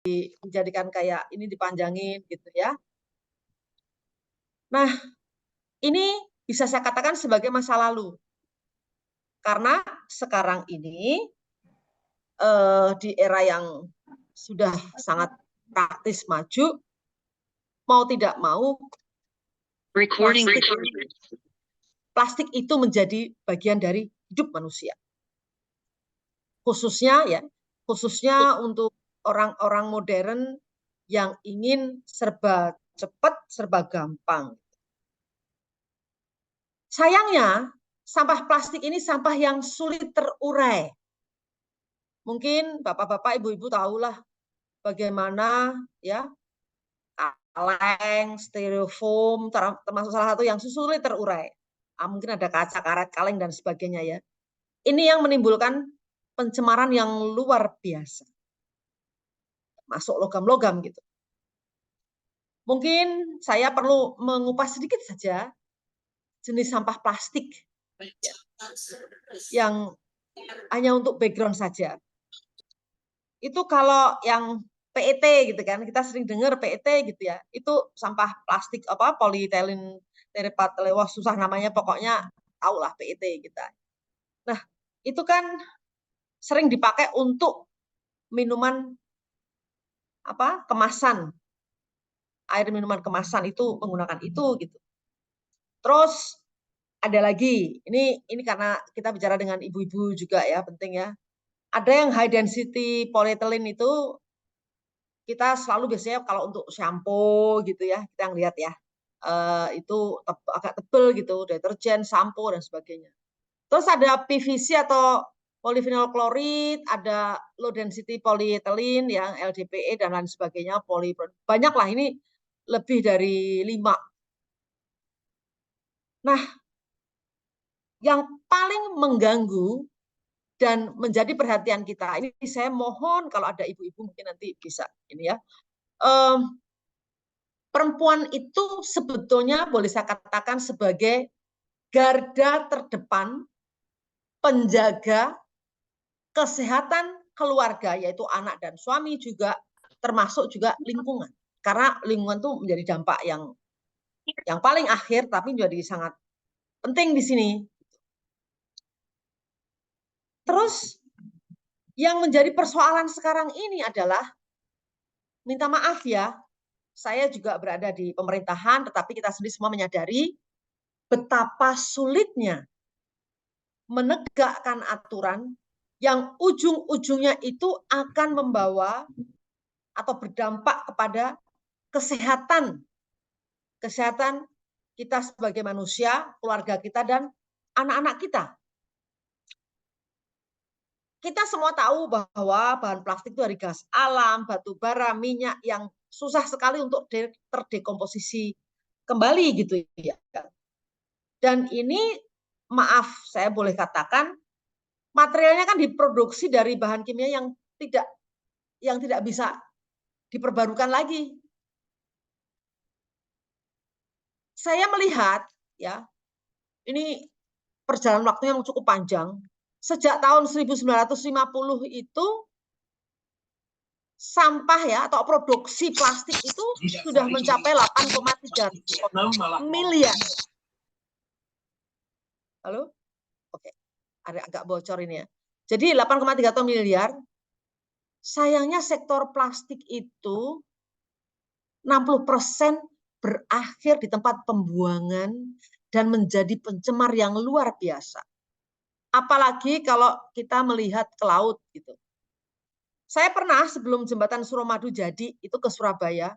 dijadikan kayak ini dipanjangin gitu ya. Nah, ini bisa saya katakan sebagai masa lalu. Karena sekarang ini di era yang sudah sangat praktis maju, mau tidak mau plastik itu menjadi bagian dari hidup manusia. Khususnya untuk orang-orang modern yang ingin serba cepat, serba gampang. Sayangnya, sampah plastik ini sampah yang sulit terurai. Mungkin bapak-bapak, ibu-ibu tahulah bagaimana ya kaleng, styrofoam termasuk salah satu yang sulit terurai. Mungkin ada kaca, karet, kaleng dan sebagainya ya. Ini yang menimbulkan pencemaran yang luar biasa. Masuk logam-logam gitu. Mungkin saya perlu mengupas sedikit saja jenis sampah plastik yang hanya untuk background saja. Itu kalau yang PET gitu kan, kita sering dengar PET gitu ya, itu sampah plastik polietilen terephthalate, wah susah namanya, pokoknya tahulah PET kita. Nah, itu kan sering dipakai untuk minuman kemasan, air minuman kemasan itu menggunakan itu gitu. Terus ada lagi, ini karena kita bicara dengan ibu-ibu juga ya, penting ya. Ada yang high density polyethylene itu kita selalu biasanya kalau untuk shampoo gitu ya, kita lihat ya, itu agak tebel gitu, deterjen, sampo dan sebagainya. Terus ada PVC atau polyphenol klorid, ada low density polyethylene yang LDPE dan lain sebagainya, banyak lah, ini lebih dari 5. Nah, yang paling mengganggu dan menjadi perhatian kita, ini saya mohon kalau ada ibu-ibu mungkin nanti bisa ini ya, perempuan itu sebetulnya boleh saya katakan sebagai garda terdepan penjaga kesehatan keluarga, yaitu anak dan suami, juga termasuk juga lingkungan. Karena lingkungan itu menjadi dampak yang paling akhir, tapi jadi sangat penting di sini. Terus yang menjadi persoalan sekarang ini adalah, minta maaf ya, saya juga berada di pemerintahan, tetapi kita sendiri semua menyadari betapa sulitnya menegakkan aturan yang ujung-ujungnya itu akan membawa atau berdampak kepada kesehatan kita sebagai manusia, keluarga kita, dan anak-anak kita. Kita semua tahu bahwa bahan plastik itu dari gas alam, batu bara, minyak yang susah sekali untuk terdekomposisi kembali gitu ya. Dan ini, maaf saya boleh katakan, materialnya kan diproduksi dari bahan kimia yang tidak bisa diperbarukan lagi. Saya melihat ya, ini perjalanan waktunya yang cukup panjang. Sejak tahun 1950 itu sampah ya atau produksi plastik itu sudah mencapai 8,3 miliar. Halo? Oke. Agak bocor ini ya. Jadi 8,3 miliar. Sayangnya sektor plastik itu 60% berakhir di tempat pembuangan dan menjadi pencemar yang luar biasa. Apalagi kalau kita melihat ke laut gitu. Saya pernah sebelum jembatan Suramadu jadi itu ke Surabaya,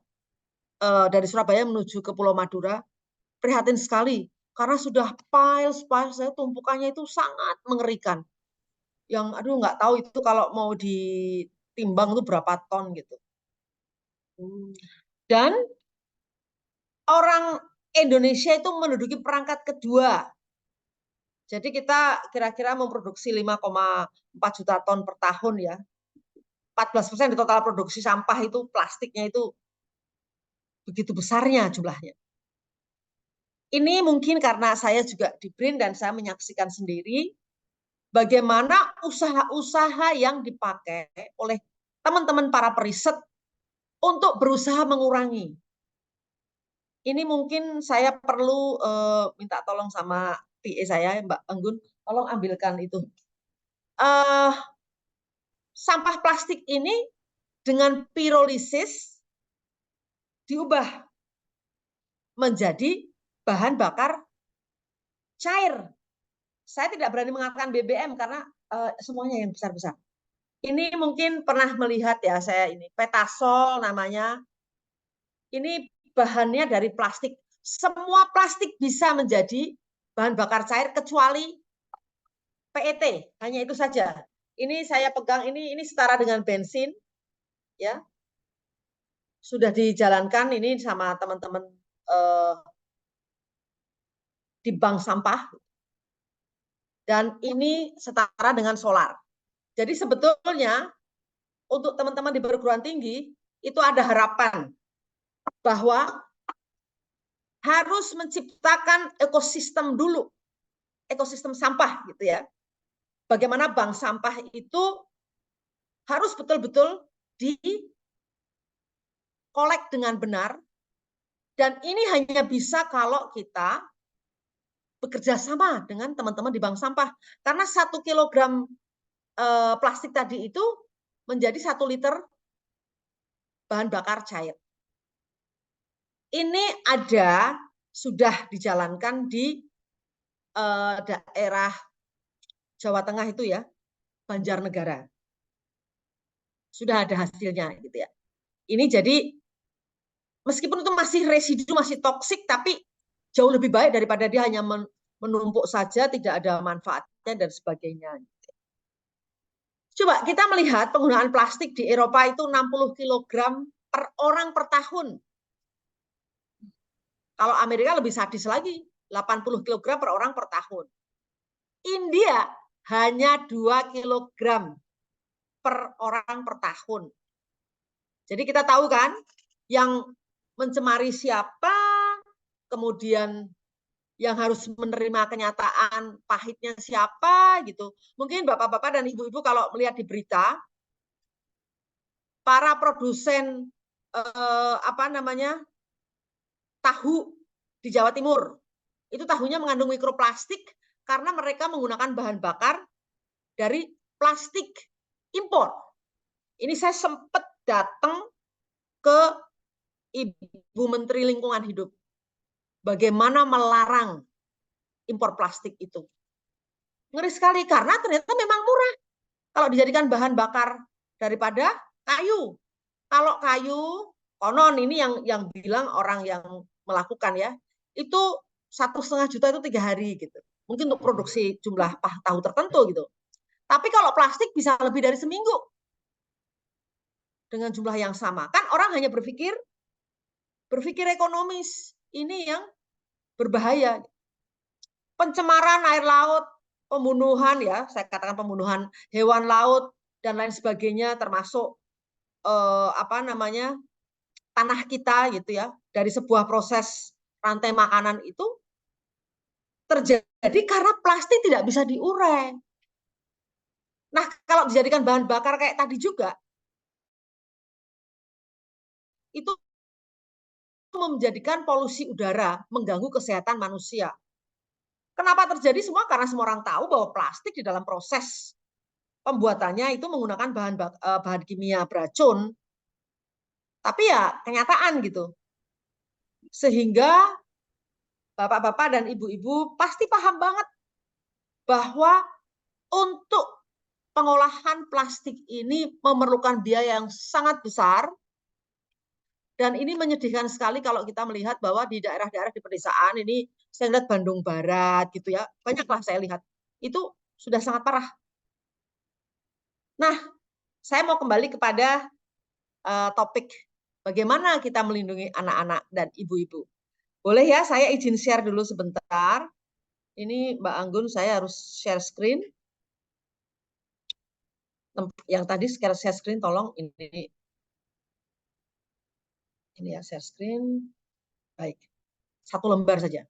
dari Surabaya menuju ke Pulau Madura, prihatin sekali karena sudah piles saya tumpukannya itu sangat mengerikan. Yang aduh nggak tahu itu kalau mau ditimbang itu berapa ton gitu. Dan orang Indonesia itu menduduki perangkat kedua. Jadi kita kira-kira memproduksi 5,4 juta ton per tahun ya. 14% di total produksi sampah itu plastiknya itu begitu besarnya jumlahnya. Ini mungkin karena saya juga di BRIN dan saya menyaksikan sendiri bagaimana usaha-usaha yang dipakai oleh teman-teman para periset untuk berusaha mengurangi. Ini mungkin saya perlu minta tolong sama PA saya, Mbak Anggun, tolong ambilkan itu. Sampah plastik ini dengan pirolisis diubah menjadi bahan bakar cair. Saya tidak berani mengatakan BBM karena semuanya yang besar-besar. Ini mungkin pernah melihat ya saya ini, petasol namanya. Ini bahannya dari plastik. Semua plastik bisa menjadi bahan bakar cair kecuali PET, hanya itu saja. Ini saya pegang ini setara dengan bensin, ya. Sudah dijalankan ini sama teman-teman di bank sampah, dan ini setara dengan solar. Jadi sebetulnya untuk teman-teman di perguruan tinggi itu ada harapan bahwa harus menciptakan ekosistem dulu, ekosistem sampah gitu ya. Bagaimana bank sampah itu harus betul-betul dikolek dengan benar, dan ini hanya bisa kalau kita bekerja sama dengan teman-teman di bank sampah. Karena 1 kilogram plastik tadi itu menjadi 1 liter bahan bakar cair. Ini ada sudah dijalankan di daerah Jawa Tengah itu ya, Banjarnegara. Sudah ada hasilnya gitu ya. Ini jadi meskipun itu masih residu, masih toksik, tapi jauh lebih baik daripada dia hanya menumpuk saja, tidak ada manfaatnya dan sebagainya. Coba kita melihat penggunaan plastik di Eropa itu 60 kg per orang per tahun. Kalau Amerika lebih sadis lagi, 80 kg per orang per tahun. India hanya 2 kg per orang per tahun. Jadi kita tahu kan, yang mencemari siapa, kemudian yang harus menerima kenyataan pahitnya siapa gitu. Mungkin bapak-bapak dan ibu-ibu kalau melihat di berita, para produsen tahu di Jawa Timur, itu tahunya mengandung mikroplastik karena mereka menggunakan bahan bakar dari plastik impor. Ini saya sempat datang ke Ibu Menteri Lingkungan Hidup, bagaimana melarang impor plastik itu. Ngeri sekali karena ternyata memang murah kalau dijadikan bahan bakar daripada kayu. Kalau kayu, konon ini yang bilang orang yang melakukan ya, itu 1,5 juta itu 3 hari gitu. Mungkin untuk produksi jumlah tahu tertentu gitu. Tapi kalau plastik bisa lebih dari seminggu dengan jumlah yang sama. Kan orang hanya berpikir ekonomis. Ini yang berbahaya. Pencemaran air laut, pembunuhan ya, saya katakan pembunuhan hewan laut dan lain sebagainya, termasuk tanah kita gitu ya, dari sebuah proses rantai makanan itu terjadi karena plastik tidak bisa diurai. Nah, kalau dijadikan bahan bakar kayak tadi juga, itu menjadikan polusi udara, mengganggu kesehatan manusia. Kenapa terjadi semua? Karena semua orang tahu bahwa plastik di dalam proses pembuatannya itu menggunakan bahan kimia beracun. Tapi ya kenyataan gitu. Sehingga bapak-bapak dan ibu-ibu pasti paham banget bahwa untuk pengolahan plastik ini memerlukan biaya yang sangat besar, dan ini menyedihkan sekali kalau kita melihat bahwa di daerah-daerah di pedesaan ini, saya lihat Bandung Barat gitu ya, banyaklah saya lihat, itu sudah sangat parah. Nah, saya mau kembali kepada topik bagaimana kita melindungi anak-anak dan ibu-ibu. Boleh ya, saya izin share dulu sebentar. Ini Mbak Anggun, saya harus share screen. Yang tadi share screen, tolong ini ya, share screen. Baik, 1 lembar saja.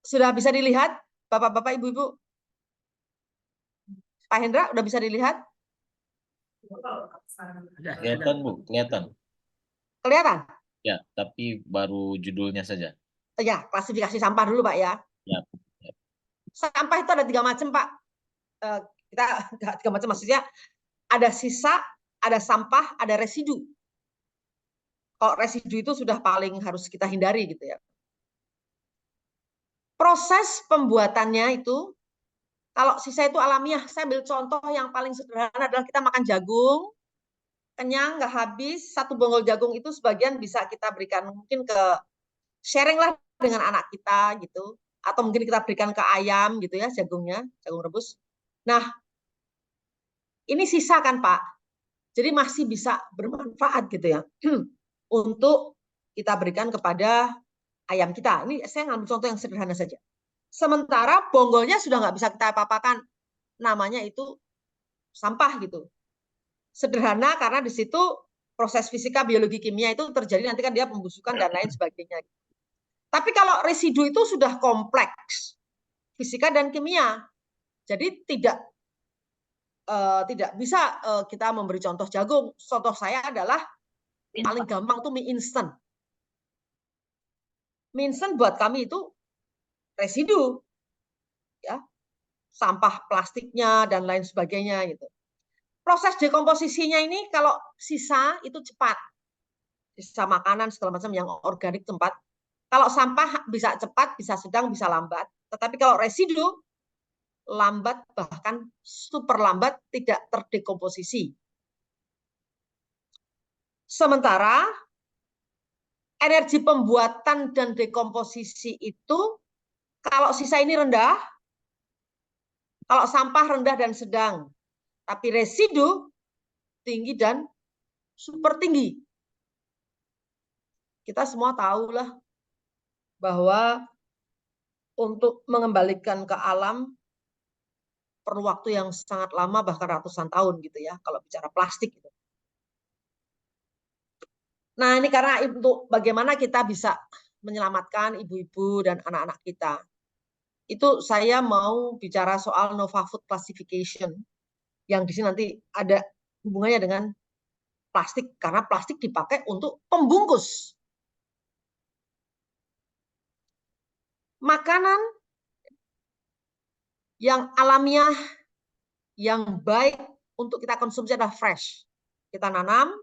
Sudah bisa dilihat, Bapak-bapak, Ibu-ibu? Pak Hendra, udah bisa dilihat? Kelihatan, Bu, kelihatan. Kelihatan? Ya, tapi baru judulnya saja. Ya, klasifikasi sampah dulu, Pak ya. Ya. Ya. Sampah itu ada 3 macam, Pak. Kita 3 macam, maksudnya ada sisa, ada sampah, ada residu. Kalau residu itu sudah paling harus kita hindari gitu ya. Proses pembuatannya itu, kalau sisa itu alamiah, saya ambil contoh yang paling sederhana adalah kita makan jagung, kenyang, nggak habis, 1 bonggol jagung itu sebagian bisa kita berikan mungkin ke sharing lah dengan anak kita gitu, atau mungkin kita berikan ke ayam gitu ya, jagungnya, jagung rebus. Nah, ini sisa kan Pak, jadi masih bisa bermanfaat gitu ya, untuk kita berikan kepada ayam kita. Ini saya ngambil contoh yang sederhana saja. Sementara bonggolnya sudah nggak bisa kita apa-apakan, namanya itu sampah gitu. Sederhana karena di situ proses fisika, biologi, kimia itu terjadi, nanti kan dia pembusukan dan lain sebagainya. Tapi kalau residu itu sudah kompleks, fisika dan kimia, jadi tidak bisa kita memberi contoh jagung. Contoh saya adalah paling gampang tuh mie instan. Mie instan buat kami itu residu, ya, sampah plastiknya dan lain sebagainya gitu. Proses dekomposisinya ini kalau sisa itu cepat, sisa makanan segala macam yang organik tempat. Kalau sampah bisa cepat, bisa sedang, bisa lambat. Tetapi kalau residu lambat, bahkan super lambat, tidak terdekomposisi. Sementara energi pembuatan dan dekomposisi itu kalau sisa ini rendah, kalau sampah rendah dan sedang, tapi residu tinggi dan super tinggi. Kita semua tahu lah bahwa untuk mengembalikan ke alam perlu waktu yang sangat lama, bahkan ratusan tahun gitu ya, kalau bicara plastik gitu. Nah, ini karena untuk bagaimana kita bisa menyelamatkan ibu-ibu dan anak-anak kita. Itu saya mau bicara soal Nova Food Classification, yang di sini nanti ada hubungannya dengan plastik, karena plastik dipakai untuk pembungkus makanan yang alamiah, yang baik untuk kita konsumsi adalah fresh. Kita nanam,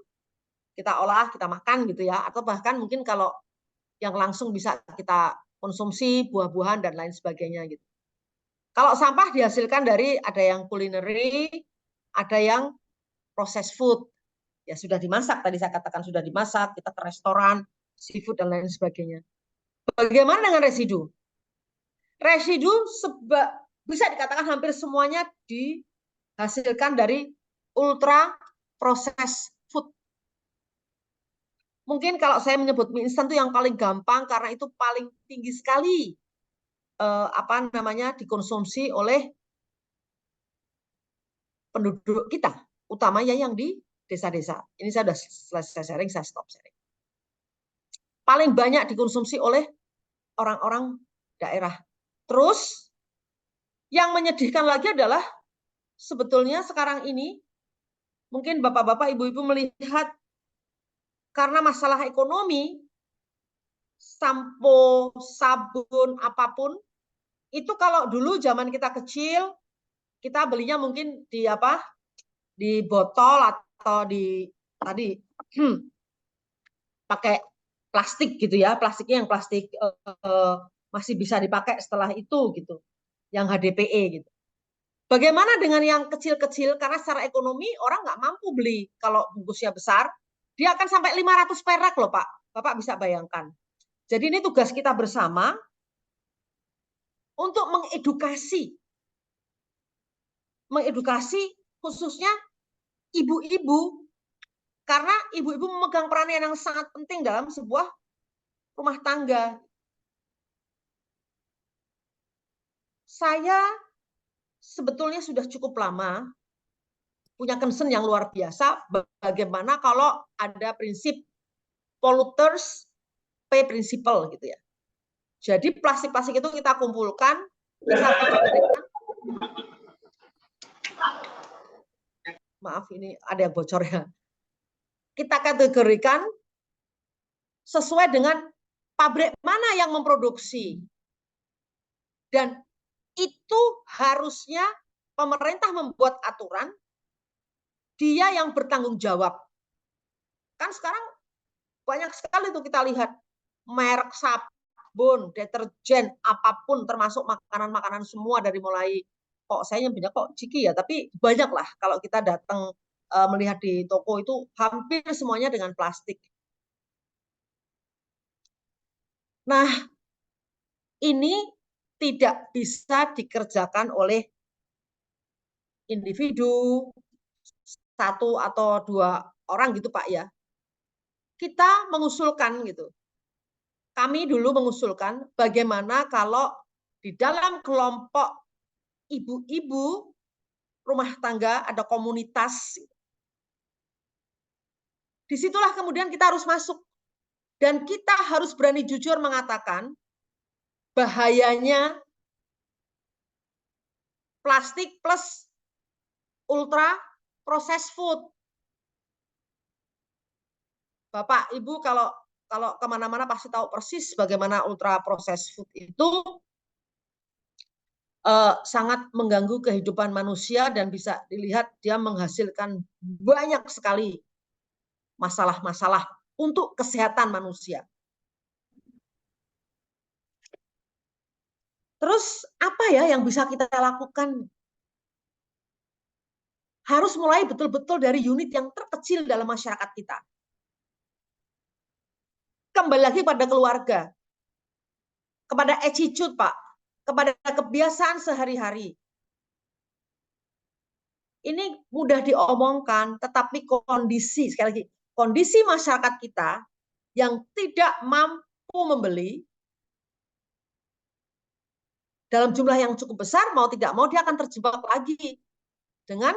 kita olah, kita makan gitu ya, atau bahkan mungkin kalau yang langsung bisa kita konsumsi buah-buahan dan lain sebagainya gitu. Kalau sampah dihasilkan dari ada yang culinary, ada yang processed food. Ya sudah dimasak, tadi saya katakan sudah dimasak, kita ke restoran, seafood dan lain sebagainya. Bagaimana dengan residu? Residu bisa dikatakan hampir semuanya dihasilkan dari ultra processed food. Mungkin kalau saya menyebut mie instan itu yang paling gampang karena itu paling tinggi sekali dikonsumsi oleh penduduk kita, utamanya yang di desa-desa. Ini saya sudah selesai sharing, saya stop sharing. Paling banyak dikonsumsi oleh orang-orang daerah. Terus yang menyedihkan lagi adalah sebetulnya sekarang ini mungkin bapak-bapak, ibu-ibu melihat karena masalah ekonomi, sampo, sabun, apapun, itu kalau dulu zaman kita kecil, kita belinya mungkin di botol atau di tadi pakai plastik gitu ya, plastiknya yang plastik masih bisa dipakai setelah itu gitu, yang HDPE gitu. Bagaimana dengan yang kecil-kecil, karena secara ekonomi orang nggak mampu beli, kalau bungkusnya besar, dia akan sampai 500 perak loh Pak, Bapak bisa bayangkan. Jadi ini tugas kita bersama untuk mengedukasi khususnya ibu-ibu, karena ibu-ibu memegang peranan yang sangat penting dalam sebuah rumah tangga. Saya sebetulnya sudah cukup lama punya concern yang luar biasa, bagaimana kalau ada prinsip polluters pay principle gitu ya. Jadi plastik-plastik itu kita kumpulkan, kita berikan maaf ini ada yang bocor ya. Kita kategorikan sesuai dengan pabrik mana yang memproduksi. Dan itu harusnya pemerintah membuat aturan, dia yang bertanggung jawab. Kan sekarang banyak sekali tuh kita lihat merek sabun, deterjen, apapun termasuk makanan-makanan semua dari mulai kok saya nyebutnya kok ciki ya, tapi banyak lah kalau kita datang melihat di toko itu hampir semuanya dengan plastik. Nah, ini tidak bisa dikerjakan oleh individu satu atau dua orang gitu Pak ya. Kita mengusulkan gitu. Kami dulu mengusulkan bagaimana kalau di dalam kelompok ibu-ibu rumah tangga ada komunitas. Disitulah kemudian kita harus masuk. Dan kita harus berani jujur mengatakan bahayanya plastik plus ultra processed food. Bapak, Ibu kalau kemana-mana pasti tahu persis bagaimana ultra processed food itu sangat mengganggu kehidupan manusia dan bisa dilihat dia menghasilkan banyak sekali masalah-masalah untuk kesehatan manusia. Terus apa ya yang bisa kita lakukan? Harus mulai betul-betul dari unit yang terkecil dalam masyarakat kita. Kembali lagi pada keluarga, kepada attitude Pak, kepada kebiasaan sehari-hari. Ini mudah diomongkan, tetapi kondisi, sekali lagi, kondisi masyarakat kita yang tidak mampu membeli dalam jumlah yang cukup besar, mau tidak mau dia akan terjebak lagi dengan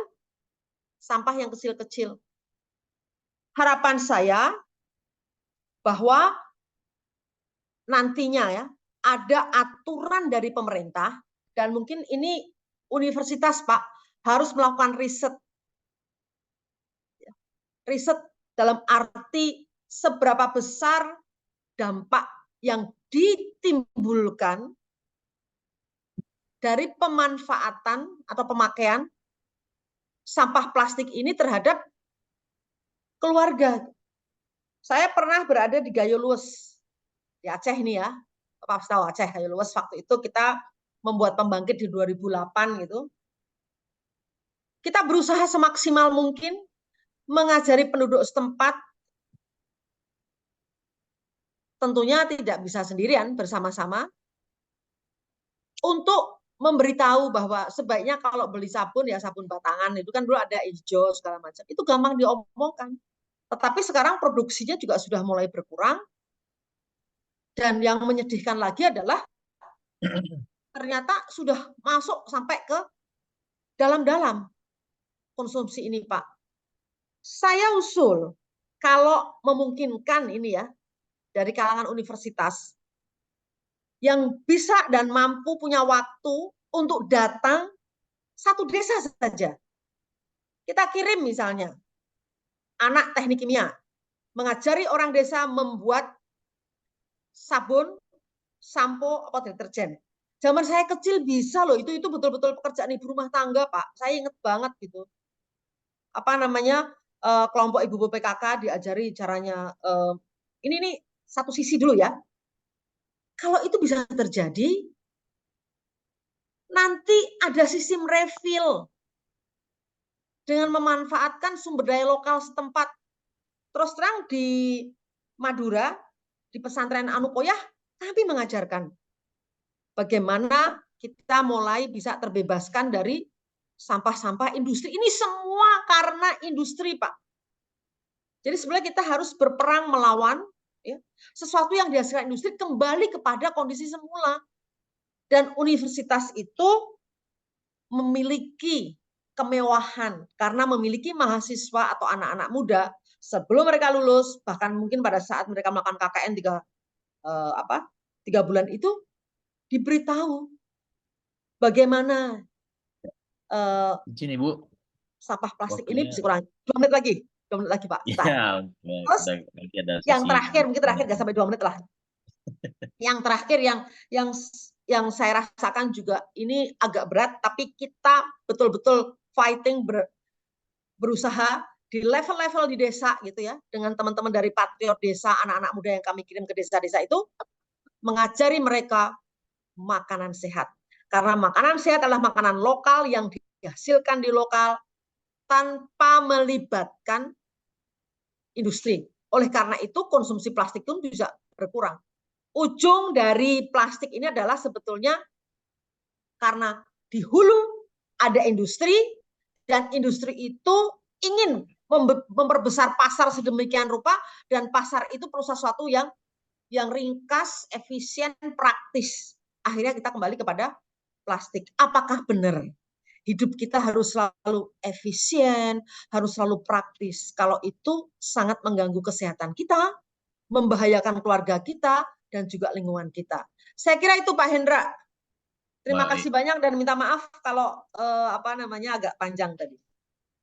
sampah yang kecil-kecil. Harapan saya bahwa nantinya ya ada aturan dari pemerintah dan mungkin ini universitas Pak harus melakukan riset dalam arti seberapa besar dampak yang ditimbulkan dari pemanfaatan atau pemakaian sampah plastik ini terhadap keluarga. Saya pernah berada di Gayo Luwes, di Aceh ini ya, Pak tahu Aceh, Gayo Luwes, waktu itu kita membuat pembangkit di 2008 gitu. Kita berusaha semaksimal mungkin mengajari penduduk setempat, tentunya tidak bisa sendirian, bersama-sama, untuk memberitahu bahwa sebaiknya kalau beli sabun ya sabun batangan itu kan dulu ada hijau segala macam, itu gampang diomongkan. Tetapi sekarang produksinya juga sudah mulai berkurang dan yang menyedihkan lagi adalah ternyata sudah masuk sampai ke dalam-dalam konsumsi ini, Pak. Saya usul kalau memungkinkan ini ya dari kalangan universitas yang bisa dan mampu punya waktu untuk datang satu desa saja. Kita kirim misalnya anak teknik kimia mengajari orang desa membuat sabun, sampo, atau deterjen. Zaman saya kecil bisa loh, itu betul-betul pekerjaan ibu rumah tangga, Pak. Saya inget banget gitu. Apa namanya, kelompok ibu PKK diajari caranya, ini nih satu sisi dulu ya. Kalau itu bisa terjadi, nanti ada sistem refill dengan memanfaatkan sumber daya lokal setempat. Terus terang di Madura, di pesantren Anukoyah, kami mengajarkan bagaimana kita mulai bisa terbebaskan dari sampah-sampah industri. Ini semua karena industri, Pak. Jadi sebenarnya kita harus berperang melawan ya, sesuatu yang dihasilkan industri kembali kepada kondisi semula. Dan universitas itu memiliki kemewahan karena memiliki mahasiswa atau anak-anak muda sebelum mereka lulus, bahkan mungkin pada saat mereka melakukan KKN 3 bulan itu diberitahu bagaimana Izin Ibu, sampah plastik ini Waktunya bisa kurang 2 menit lagi. 2 menit lagi, Pak. Tahan. ya Terus nanti ada yang sesi terakhir, mungkin terakhir nggak sampai 2 menit lah. Yang terakhir yang yang saya rasakan juga ini agak berat, tapi kita betul-betul fighting berusaha di level-level di desa gitu ya, dengan teman-teman dari Patriot Desa, anak-anak muda yang kami kirim ke desa-desa itu, mengajari mereka makanan sehat. Karena makanan sehat adalah makanan lokal yang dihasilkan di lokal tanpa melibatkan industri. Oleh karena itu konsumsi plastik pun bisa berkurang. Ujung dari plastik ini adalah sebetulnya karena di hulu ada industri dan industri itu ingin memperbesar pasar sedemikian rupa dan pasar itu perlu sesuatu yang ringkas, efisien, praktis. Akhirnya kita kembali kepada plastik. Apakah benar hidup kita harus selalu efisien, harus selalu praktis? Kalau itu sangat mengganggu kesehatan kita, membahayakan keluarga kita, dan juga lingkungan kita. Saya kira itu Pak Hendra. Terima baik. kasih banyak dan minta maaf kalau agak panjang tadi.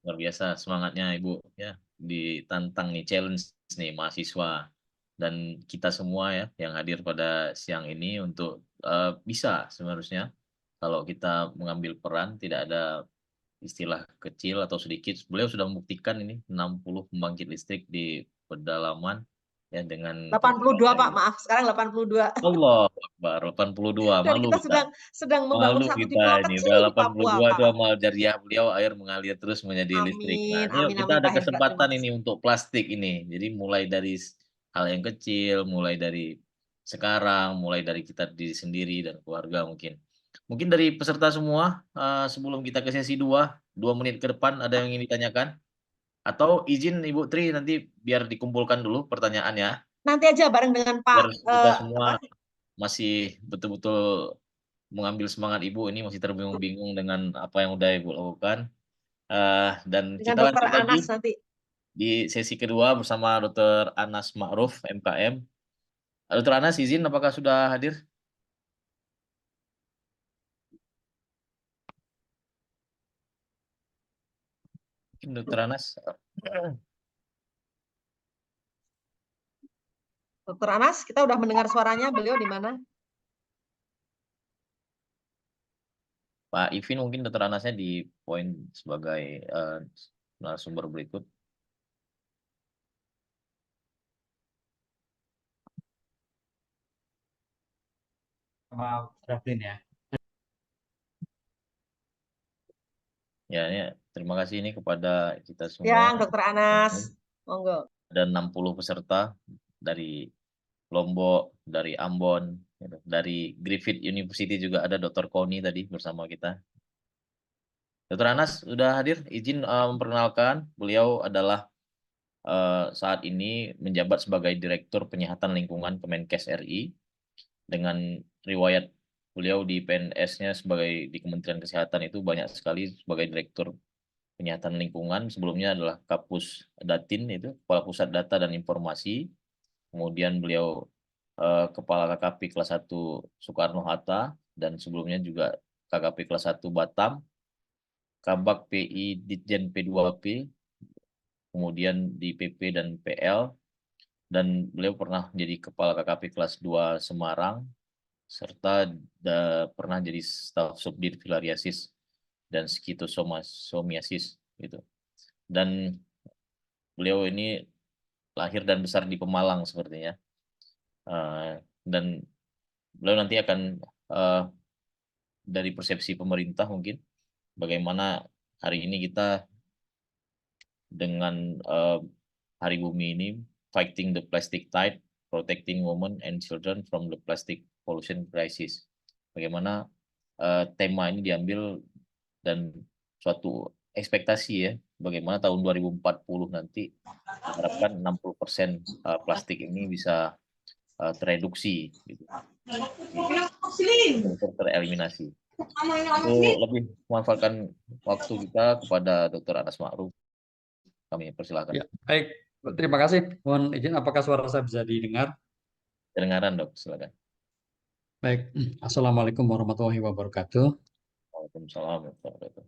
Luar biasa semangatnya Ibu ya, ditantang nih, challenge nih mahasiswa dan kita semua ya yang hadir pada siang ini untuk bisa seharusnya kalau kita mengambil peran, tidak ada istilah kecil atau sedikit. Beliau sudah membuktikan ini 60 pembangkit listrik di pedalaman ya dengan tenaga 82 Pak, dari maaf. Sekarang 82. Allah Akbar, 82. Dan Malu kita kita. sedang membangun Malu satu di kita pulau ini. kecil Udah di Papua, 82 itu Pak. amal jariah beliau, air mengalir terus menjadi listrik. Nah, Amin, ini yuk amin, kita amin ada Pak Hendra. Terima kesempatan ini kasih. untuk plastik ini. Jadi mulai dari hal yang kecil, mulai dari sekarang, mulai dari kita diri sendiri dan keluarga mungkin. Mungkin dari peserta semua, sebelum kita ke sesi 2 menit ke depan ada yang ingin ditanyakan? Atau izin Ibu Tri nanti biar dikumpulkan dulu pertanyaannya, Nanti aja bareng dengan Pak biar kita semua masih betul-betul mengambil semangat Ibu ini, masih terbingung-bingung dengan apa yang udah Ibu lakukan. Dan dengan kita Dokter lanjut lagi Anas nanti. di sesi kedua bersama Dr. Anas Ma'ruf, MKM. Dr. Anas izin apakah sudah hadir? Dr. Anas. Dokter Anas, kita udah mendengar suaranya. Beliau di mana? Pak Ivin mungkin Dr. Anasnya di poin sebagai narasumber berikut. Sama Raflin ya. Ya, ini terima kasih ini kepada kita semua. Siang, Dokter Anas. Monggo. Ada 60 peserta dari Lombok, dari Ambon, gitu. Dari Griffith University juga ada Dr. Koni tadi bersama kita. Dr. Anas sudah hadir, izin memperkenalkan, beliau adalah saat ini menjabat sebagai Direktur Penyihatan Lingkungan Kemenkes RI dengan riwayat beliau di PNS-nya sebagai di Kementerian Kesehatan itu banyak sekali sebagai Direktur Penyihatan Lingkungan. Sebelumnya adalah Kapus Datin itu Kepala Pusat Data dan Informasi. Kemudian beliau Kepala KKP kelas 1 Soekarno-Hatta dan sebelumnya juga KKP kelas 1 Batam, Kabak PI Ditjen P2P, kemudian di PP dan PL, dan beliau pernah menjadi Kepala KKP kelas 2 Semarang, serta pernah jadi staf subdit filariasis dan skitosomiasis gitu. Dan beliau ini lahir dan besar di Pemalang sepertinya. Dan beliau nanti akan dari persepsi pemerintah mungkin bagaimana hari ini kita dengan Hari Bumi ini fighting the plastic tide, protecting women and children from the plastic pollution crisis. Bagaimana tema ini diambil dan suatu ekspektasi ya, bagaimana tahun 2040 nanti diharapkan 60% plastik ini bisa tereduksi, gitu. Tereliminasi. Itu lebih memanfaatkan waktu kita kepada Dr. Anas Ma'ruf. Kami persilakan. Ya, baik. Terima kasih. Mohon izin, apakah suara saya bisa didengar? Kedengaran, Dok, silakan. Baik. Assalamualaikum warahmatullahi wabarakatuh. Waalaikumsalam warahmatullahi wabarakatuh.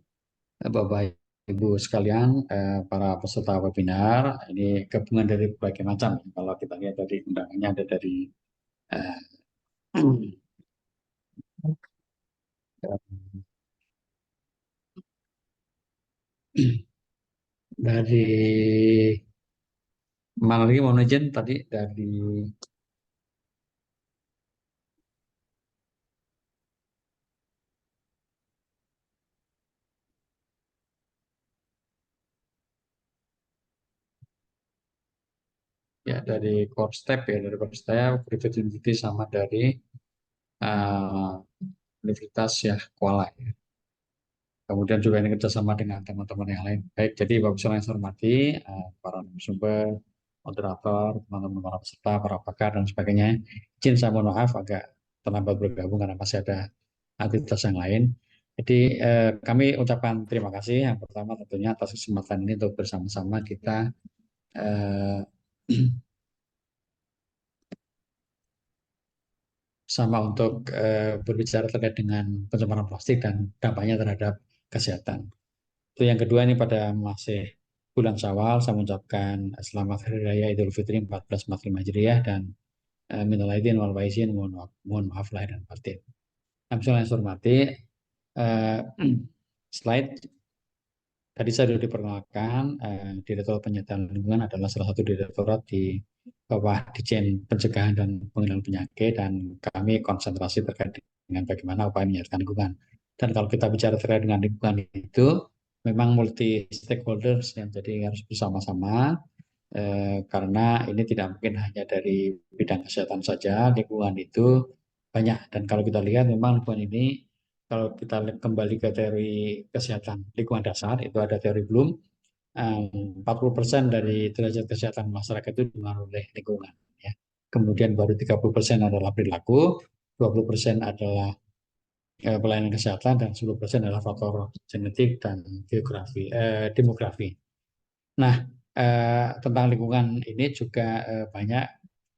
Bapak Ibu sekalian, para peserta webinar, ini gabungan dari berbagai macam. Kalau kita lihat dari undangannya ada dari eh, dari mana lagi mau izin tadi dari ya dari core step ya dari core step Griffith University sama dari eh, Universitas ya Kuala. Kemudian juga ini kerjasama dengan teman-teman yang lain. Baik, jadi Bapak Ibu yang saya hormati, para narasumber, moderator, teman-teman para peserta, para pakar, dan sebagainya. Izin saya mohon maaf agak terlambat bergabung karena masih ada aktivitas yang lain. Jadi kami ucapkan terima kasih yang pertama tentunya atas kesempatan ini untuk bersama-sama kita eh, sama untuk berbicara terkait dengan pencemaran plastik dan dampaknya terhadap kesehatan. Itu yang kedua ini pada masih bulan Syawal, saya mengucapkan selamat Hari Raya Idul Fitri 1445 Hijriah dan minal aidin wal faizin, mohon maaf lahir dan batin. Nah, misalnya yang saya hormati, eh, slide tadi saya sudah diperkenalkan, Direktorat Penyelamatan Lingkungan adalah salah satu direktorat di bawah Ditjen Pencegahan dan Pengendalian Penyakit dan kami konsentrasi terkait dengan bagaimana upaya menyehatkan lingkungan. Dan kalau kita bicara terkait dengan lingkungan itu, memang multi stakeholders yang jadi harus bersama-sama karena ini tidak mungkin hanya dari bidang kesehatan saja, lingkungan itu banyak. Dan kalau kita lihat memang lingkungan ini, kalau kita kembali ke teori kesehatan lingkungan dasar, itu ada teori Bloom, 40% dari derajat kesehatan masyarakat itu dipengaruhi oleh lingkungan. Ya. Kemudian baru 30% adalah perilaku, 20% adalah pelayanan kesehatan, dan 10% adalah faktor genetik dan demografi. Nah, tentang lingkungan ini juga banyak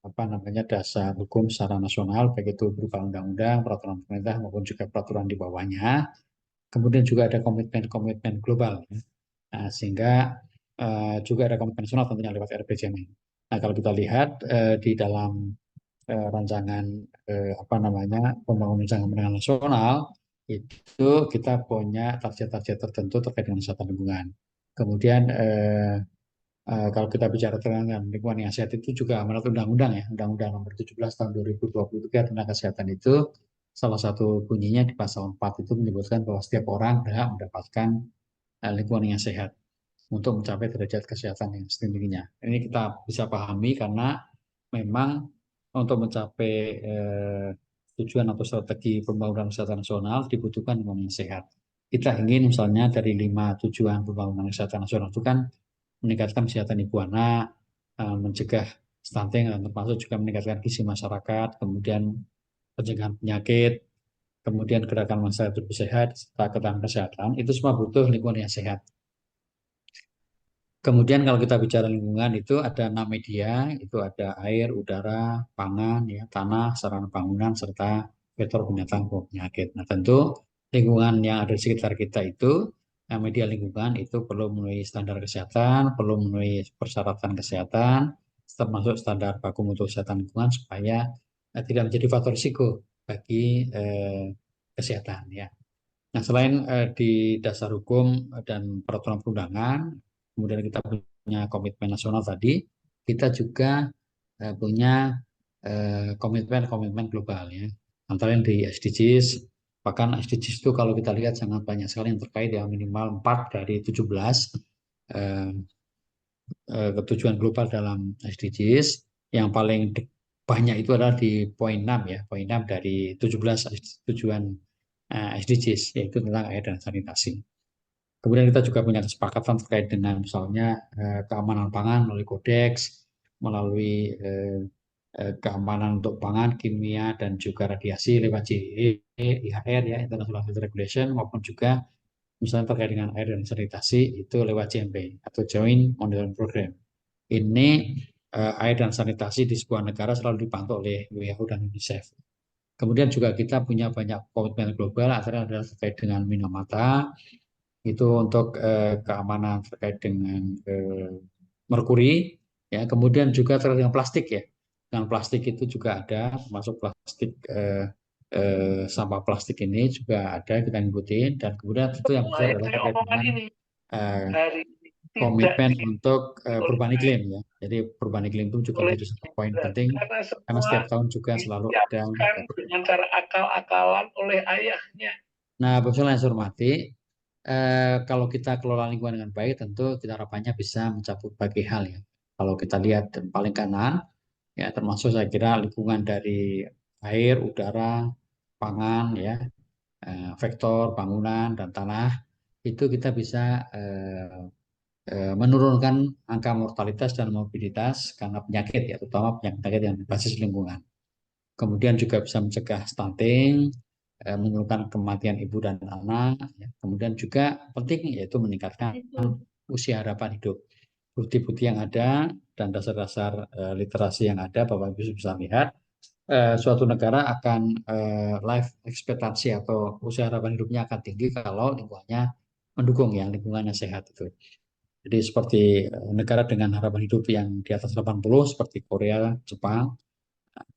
apa namanya dasar hukum secara nasional, baik itu berupa undang-undang, peraturan pemerintah maupun juga peraturan di bawahnya. Kemudian juga ada komitmen-komitmen global, ya. Nah, sehingga juga ada komitmen nasional tentunya lewat RPJMN. Nah, kalau kita lihat di dalam rancangan apa namanya pembangunan jangka menengah nasional itu kita punya target-target tertentu terkait dengan kesehatan lingkungan. Kemudian kalau kita bicara tentang lingkungan yang sehat itu juga menurut undang-undang ya, Undang-Undang Nomor 17 Tahun 2023 tentang kesehatan itu salah satu bunyinya di pasal 4 itu menyebutkan bahwa setiap orang berhak mendapatkan lingkungan yang sehat untuk mencapai derajat kesehatan yang setinggi-tingginya. Ini kita bisa pahami karena memang untuk mencapai tujuan atau strategi pembangunan kesehatan nasional dibutuhkan lingkungan yang sehat. Kita ingin misalnya dari 5 tujuan pembangunan kesehatan nasional itu kan meningkatkan kesehatan ibu anak, mencegah stunting, dan termasuk juga meningkatkan gizi masyarakat, kemudian pencegahan penyakit, kemudian gerakan masyarakat lebih sehat, serta ketahanan kesehatan, itu semua butuh lingkungan yang sehat. Kemudian kalau kita bicara lingkungan itu ada 6 media, itu ada air, udara, pangan, ya, tanah, sarana bangunan, serta vektor binatang maupun penyakit. Nah tentu lingkungan yang ada di sekitar kita itu, media lingkungan itu perlu memenuhi standar kesehatan, perlu memenuhi persyaratan kesehatan, termasuk standar baku mutu kesehatan lingkungan supaya tidak menjadi faktor risiko bagi kesehatan. Ya. Nah, selain di dasar hukum dan peraturan perundangan, kemudian kita punya komitmen nasional tadi, kita juga punya komitmen-komitmen global ya. Antara yang di SDGs, bahkan SDGs itu kalau kita lihat sangat banyak sekali yang terkait ya minimal 4 dari 17 eh, ketujuan global dalam SDGs. Yang paling banyak itu adalah di poin 6 ya, poin 6 dari 17 tujuan SDGs yaitu tentang air dan sanitasi. Kemudian kita juga punya kesepakatan terkait dengan misalnya keamanan pangan melalui kodeks, melalui keamanan untuk pangan, kimia, dan juga radiasi lewat JE, IHR ya, International Health Regulation, maupun juga misalnya terkait dengan air dan sanitasi itu lewat JMP atau Joint Monitoring Program. Ini air dan sanitasi di sebuah negara selalu dipantau oleh WHO dan UNICEF. Kemudian juga kita punya banyak komitmen global, akhirnya adalah terkait dengan Minamata, itu untuk keamanan terkait dengan merkuri, ya. Kemudian juga terkait dengan plastik, ya. Dengan plastik itu juga ada, termasuk plastik sampah plastik ini juga ada kita ngikutin, dan kemudian itu yang besar adalah terkait dengan eh, komitmen untuk perubahan iklim, ya. Jadi perubahan iklim itu juga menjadi satu poin penting karena setiap tahun juga selalu ada. dengan cara akal-akalan oleh ayahnya. Nah, Bapak yang saya hormati, kalau kita kelola lingkungan dengan baik, tentu kita harapannya bisa mencakup berbagai hal, ya. Kalau kita lihat yang paling kanan, ya termasuk saya kira lingkungan dari air, udara, pangan, ya, vektor, bangunan dan tanah, itu kita bisa menurunkan angka mortalitas dan mobilitas karena penyakit, ya, terutama penyakit yang berbasis lingkungan. Kemudian juga bisa mencegah stunting, menurunkan kematian ibu dan anak, ya. Kemudian juga penting yaitu meningkatkan usia harapan hidup. Bukti-bukti yang ada dan dasar-dasar literasi yang ada, Bapak Ibu bisa lihat suatu negara akan life expectancy atau usia harapan hidupnya akan tinggi kalau lingkungannya mendukung, ya, lingkungannya sehat itu. Jadi seperti negara dengan harapan hidup yang di atas 80 seperti Korea, Jepang,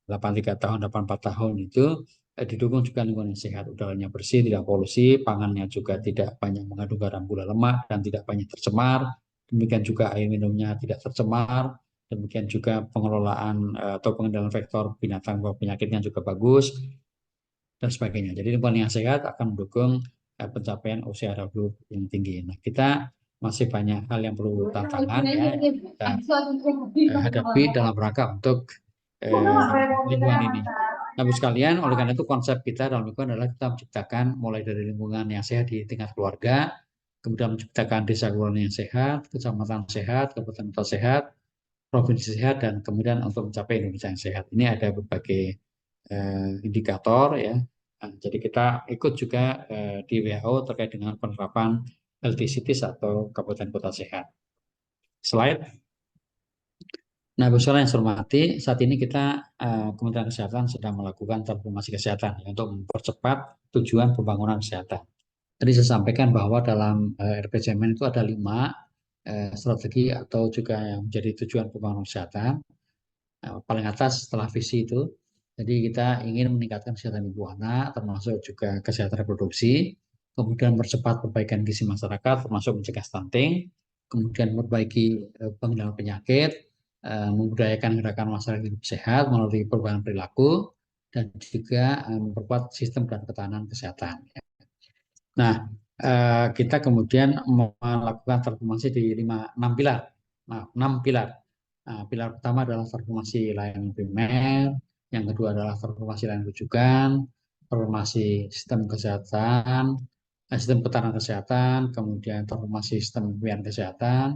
83 tahun, 84 tahun itu didukung juga lingkungan yang sehat, udaranya bersih, tidak polusi, pangannya juga tidak banyak mengandung garam, gula, lemak, dan tidak banyak tercemar. Demikian juga air minumnya tidak tercemar. Demikian juga pengelolaan atau pengendalian vektor binatang penyakitnya juga bagus, dan sebagainya. Jadi lingkungan yang sehat akan mendukung pencapaian usia harapan hidup yang tinggi. Nah, kita masih banyak hal yang perlu tantangan, ya, yang kita hadapi dalam rangka untuk lingkungan ini. Namun sekalian, oleh karena itu konsep kita dalam lingkungan adalah kita menciptakan mulai dari lingkungan yang sehat di tingkat keluarga, kemudian menciptakan desa kelurahan yang sehat, kecamatan sehat, kabupaten kota sehat, provinsi sehat, dan kemudian untuk mencapai Indonesia yang sehat. Ini ada berbagai indikator, ya. Nah, jadi kita ikut juga di WHO terkait dengan penerapan Healthy Cities atau kabupaten kota sehat. Slide. Nah, Bu Sola yang saya hormati, saat ini kita Kementerian Kesehatan sedang melakukan transformasi kesehatan, ya, untuk mempercepat tujuan pembangunan kesehatan. Tadi saya sampaikan bahwa dalam RPJMN itu ada 5 strategi atau juga yang menjadi tujuan pembangunan kesehatan. Paling atas setelah visi itu, jadi kita ingin meningkatkan kesehatan ibu anak, termasuk juga kesehatan reproduksi, kemudian mempercepat perbaikan gizi masyarakat, termasuk mencegah stunting, kemudian memperbaiki pengendalian penyakit, membudayakan gerakan masyarakat hidup sehat melalui perubahan perilaku, dan juga memperkuat sistem dan ketahanan kesehatan. Nah, kita kemudian melakukan transformasi di 6 pilar. Nah, 6 pilar. Nah, pilar pertama adalah transformasi layanan primer, yang kedua adalah transformasi layanan rujukan, transformasi sistem kesehatan, sistem ketahanan kesehatan, kemudian transformasi sistem pembiayaan kesehatan,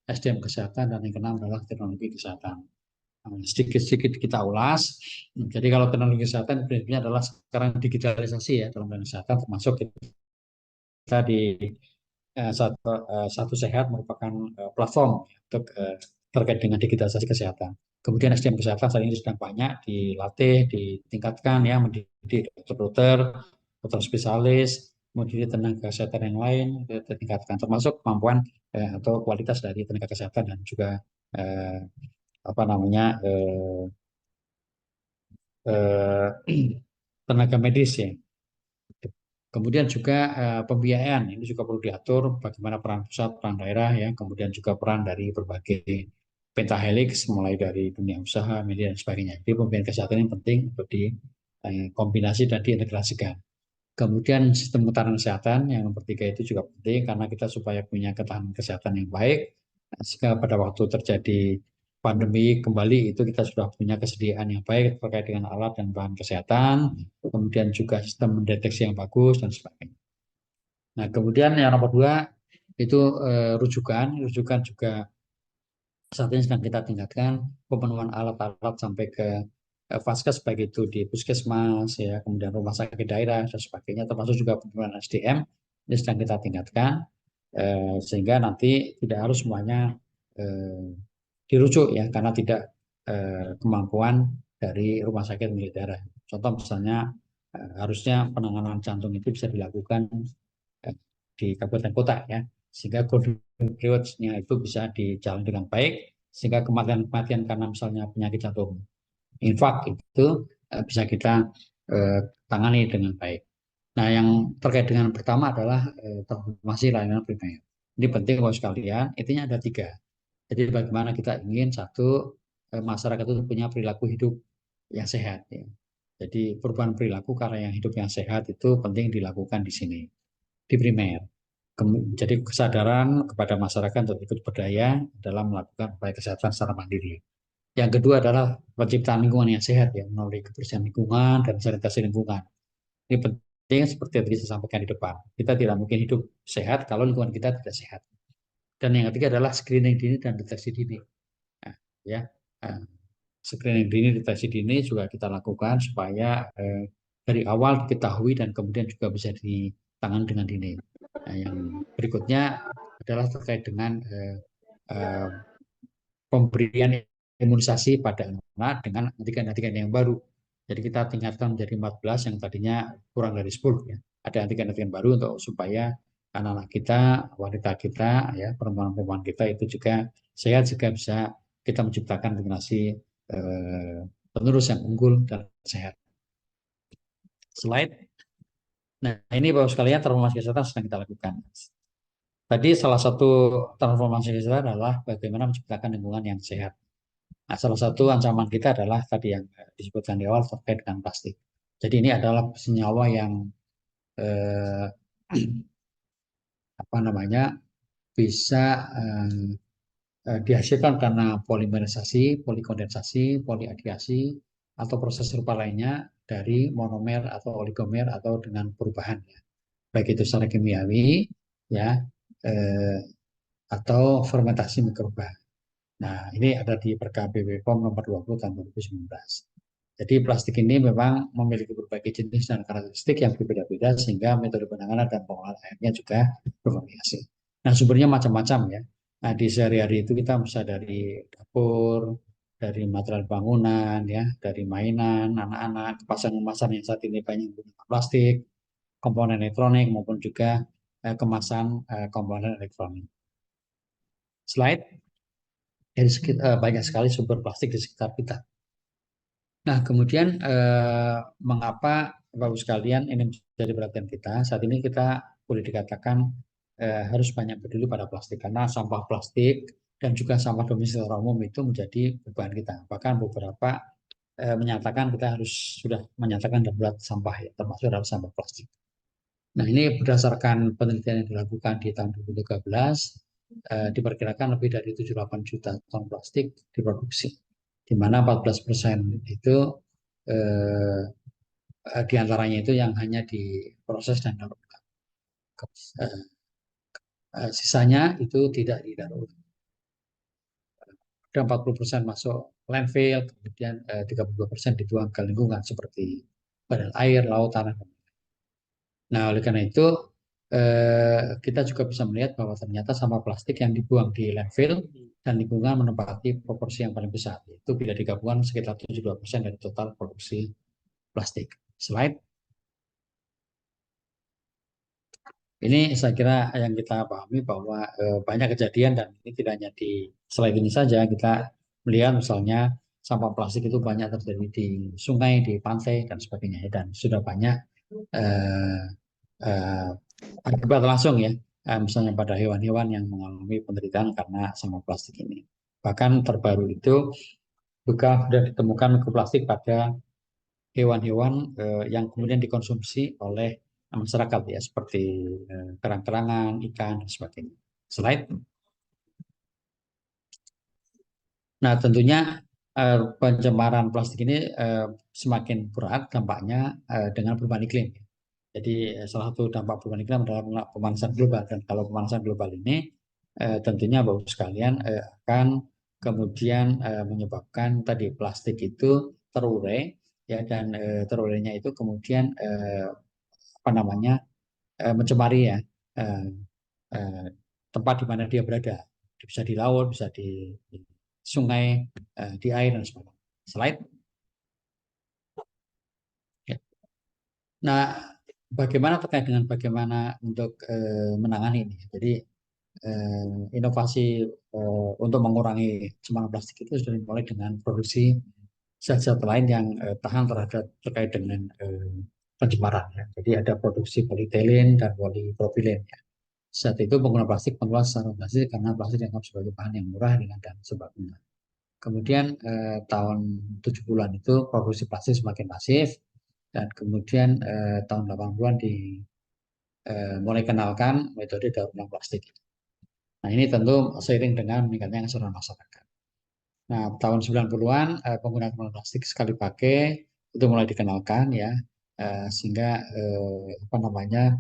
SDM kesehatan, dan yang keenam adalah teknologi kesehatan. Sedikit-sedikit kita ulas. Jadi kalau teknologi kesehatan prinsipnya adalah sekarang digitalisasi, ya, dalam kesehatan, termasuk kita di satu sehat merupakan platform untuk terkait dengan digitalisasi kesehatan. Kemudian SDM kesehatan saat ini sedang banyak dilatih, ditingkatkan, ya, mendidik dokter-dokter, dokter spesialis, mendidik tenaga kesehatan yang lain, ditingkatkan, termasuk kemampuan atau kualitas dari tenaga kesehatan dan juga apa namanya tenaga medis, ya. Kemudian juga pembiayaan ini juga perlu diatur bagaimana peran pusat, peran daerah, ya, kemudian juga peran dari berbagai pentahelix mulai dari dunia usaha, media, dan sebagainya. Jadi pembiayaan kesehatan ini penting untuk dikombinasi dan diintegrasikan. Kemudian sistem ketahanan kesehatan yang nomor 3 itu juga penting karena kita supaya punya ketahanan kesehatan yang baik, sehingga pada waktu terjadi pandemi kembali itu kita sudah punya kesediaan yang baik terkait dengan alat dan bahan kesehatan, kemudian juga sistem mendeteksi yang bagus dan sebagainya. Nah, kemudian yang nomor 2 itu rujukan juga saat ini sedang kita tingkatkan pemenuhan alat-alat sampai ke vaskes, baik itu di puskesmas, ya, kemudian rumah sakit daerah dan sebagainya, termasuk juga pemenuhan SDM ini sedang kita tingkatkan sehingga nanti tidak harus semuanya dirujuk, ya, karena tidak kemampuan dari rumah sakit milik daerah. Contoh misalnya harusnya penanganan jantung itu bisa dilakukan di kabupaten kota ya, sehingga golden period-nya itu bisa dijalani dengan baik, sehingga kematian-kematian karena misalnya penyakit jantung infak itu bisa kita tangani dengan baik. Nah, yang terkait dengan pertama adalah transformasi layanan primer. Ini penting Bapak sekalian, intinya ada 3. Jadi bagaimana kita ingin satu, masyarakat itu punya perilaku hidup yang sehat ya. Jadi perubahan perilaku karena yang hidup yang sehat itu penting dilakukan di sini, di primer. Jadi kesadaran kepada masyarakat untuk ikut berdaya dalam melakukan upaya kesehatan secara mandiri. Yang kedua adalah penciptaan lingkungan yang sehat ya, melalui kebersihan lingkungan dan sanitasi lingkungan. Ini penting seperti yang saya sampaikan di depan. Kita tidak mungkin hidup sehat kalau lingkungan kita tidak sehat. Dan yang ketiga adalah screening dini dan deteksi dini. Nah, ya, screening dini, deteksi dini juga kita lakukan supaya dari awal diketahui dan kemudian juga bisa ditangani dengan dini. Nah, yang berikutnya adalah terkait dengan pemberian imunisasi pada anak dengan antigen-antigen yang baru. Jadi kita tingkatkan menjadi 14 yang tadinya kurang dari 10 ya. Ada antigen-antigen baru untuk supaya anak-anak kita, wanita kita, ya perempuan-perempuan kita itu juga sehat, juga bisa kita menciptakan generasi penerus yang unggul dan sehat. Slide. Nah, ini Bapak sekalian transformasi kesehatan sedang kita lakukan. Tadi salah satu transformasi kesehatan adalah bagaimana menciptakan lingkungan yang sehat. Nah, salah satu ancaman kita adalah tadi yang disebutkan di awal terkait dengan plastik. Jadi ini adalah senyawa yang apa namanya bisa dihasilkan karena polimerisasi, polikondensasi, poliadiasi, atau proses serupa lainnya dari monomer atau oligomer atau dengan perubahan ya. Baik itu secara kimiawi ya atau fermentasi mikroba. Nah, ini ada di Perkab BPOM nomor 20 tahun 2019. Jadi plastik ini memang memiliki berbagai jenis dan karakteristik yang berbeda-beda sehingga metode penanganan dan pengolahan airnya juga bervariasi. Nah, sumbernya macam-macam ya. Nah, di sehari-hari itu kita bisa dari dapur, dari material bangunan ya, dari mainan anak-anak, kemasan-kemasan yang saat ini banyak menggunakan plastik, komponen elektronik maupun juga kemasan komponen elektronik. Slide. Jadi banyak sekali sumber plastik di sekitar kita. Nah, kemudian mengapa Bapak sekalian ini menjadi perhatian kita? Saat ini kita boleh dikatakan harus banyak peduli pada plastik karena sampah plastik dan juga sampah domestik secara umum itu menjadi beban kita. Bahkan beberapa menyatakan kita harus sudah menyatakan darurat sampah ya, termasuk dalam sampah plastik. Nah, ini berdasarkan penelitian yang dilakukan di tahun 2013 diperkirakan lebih dari 78 juta ton plastik diproduksi, di mana 14% itu diantaranya itu yang hanya diproses dan daur ulang. Sisanya itu tidak didaur ulang. Ada 40% masuk landfill, kemudian 32% dibuang ke lingkungan seperti badan air, laut, tanah. Nah, oleh karena itu kita juga bisa melihat bahwa ternyata sampah plastik yang dibuang di landfill dan lingkungan menempati proporsi yang paling besar. Itu bila digabungkan sekitar 72% dari total produksi plastik. Slide. Ini saya kira yang kita pahami bahwa banyak kejadian dan ini tidak hanya di slide ini saja. Kita melihat misalnya sampah plastik itu banyak terjadi di sungai, di pantai dan sebagainya. Dan sudah banyak akibat langsung ya, misalnya pada hewan-hewan yang mengalami penderitaan karena sampah plastik ini. Bahkan terbaru itu juga sudah ditemukan mikroplastik pada hewan-hewan yang kemudian dikonsumsi oleh masyarakat ya, seperti kerang-kerangan, ikan dan sebagainya. Slide. Nah, tentunya pencemaran plastik ini semakin berat dampaknya dengan perubahan iklim. Jadi salah satu dampak perubahan iklim adalah pemanasan global, dan kalau pemanasan global ini tentunya Bapak sekalian akan kemudian menyebabkan tadi plastik itu terurai ya, dan terurainya itu kemudian apa namanya mencemari ya tempat di mana dia berada, bisa di laut, bisa di sungai, di air dan sebagainya. Slide. Ya. Nah, bagaimana terkait dengan bagaimana untuk menangani ini. Jadi inovasi untuk mengurangi pencemaran plastik itu sudah dimulai dengan produksi zat-zat lain yang tahan terkait dengan pencemaran. Ya. Jadi ada produksi polietilen dan polipropilen. Ya. Saat itu pengguna plastik mengulas secara drastis karena plastik dianggap sebagai bahan yang murah, ringan, dan sebagainya. Kemudian tahun 70-an itu produksi plastik semakin masif, dan kemudian tahun 80-an mulai kenalkan metode daur ulang plastik. Nah, ini tentu seiring dengan meningkatnya kesadaran masyarakat. Nah, tahun 90-an penggunaan plastik sekali pakai itu mulai dikenalkan ya, sehingga apa namanya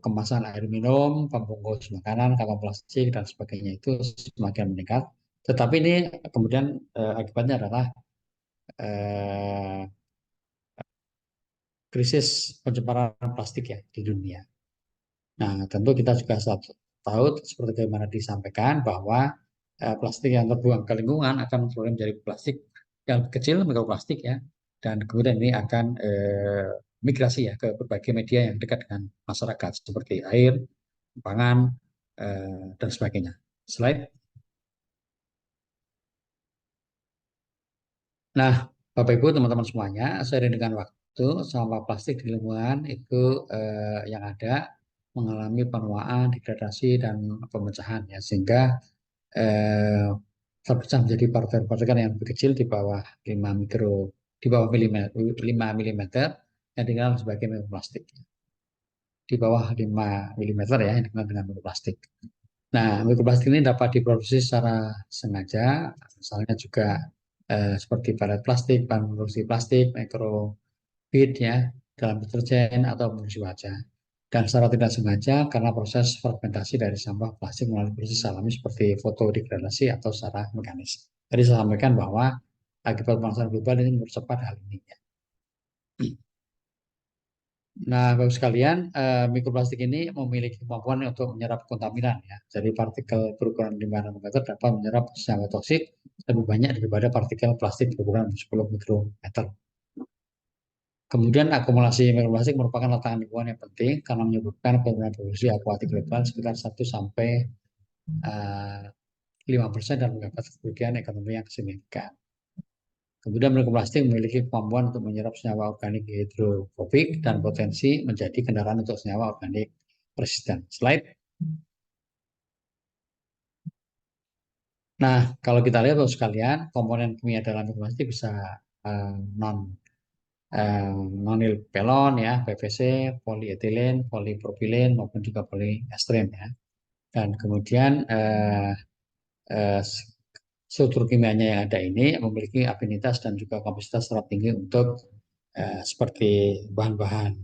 kemasan air minum, pembungkus makanan, kantong plastik dan sebagainya itu semakin meningkat. Tetapi ini kemudian akibatnya adalah krisis pencemaran plastik ya di dunia. Nah, tentu kita juga tahu seperti bagaimana disampaikan bahwa plastik yang terbuang ke lingkungan akan berubah menjadi plastik yang kecil, mikroplastik ya, dan kemudian ini akan migrasi ya ke berbagai media yang dekat dengan masyarakat seperti air, pangan, dan sebagainya. Slide. Nah, Bapak Ibu, teman-teman semuanya, seiring dengan waktu, sampah plastik di lingkungan itu yang ada mengalami penuaan, degradasi, dan pemecahan ya, sehingga terpecah menjadi partikel-partikel yang lebih kecil di bawah 5 mm yang dikenal sebagai mikroplastik. Di bawah 5 mm ya yang dikenal dengan mikroplastik. Nah, mikroplastik ini dapat diproduksi secara sengaja, misalnya juga seperti palet plastik, bahan produksi plastik, microbead ya, dalam deterjen atau produksi wajah. Dan secara tidak sengaja karena proses fermentasi dari sampah plastik melalui proses alami seperti fotodegradasi atau secara mekanis. Tadi saya sampaikan bahwa akibat pemanasan global ini mempercepat hal ini. Ya. Nah, Bapak sekalian, mikroplastik ini memiliki kemampuan untuk menyerap kontaminan ya. Jadi partikel berukuran 5 nanometer dapat menyerap senyawa toksik lebih banyak daripada partikel plastik berukuran 10 mikrometer. Kemudian akumulasi mikroplastik merupakan tantangan lingkungan yang penting karena menyebabkan penurunan polusi akuatik global sekitar 1-5% dan mendapat kerugian ekonomi yang signifikan. Kemudian mikroplastik memiliki kemampuan untuk menyerap senyawa organik hidrofobik dan potensi menjadi kendaraan untuk senyawa organik resisten. Slide. Nah, kalau kita lihat Bapak sekalian, komponen kimia dalam mikroplastik bisa nonilpelon ya, PVC, polietilen, polipropilen maupun juga poliester ya. Dan kemudian struktur kimianya yang ada ini memiliki afinitas dan juga kapasitas sangat tinggi untuk seperti bahan-bahan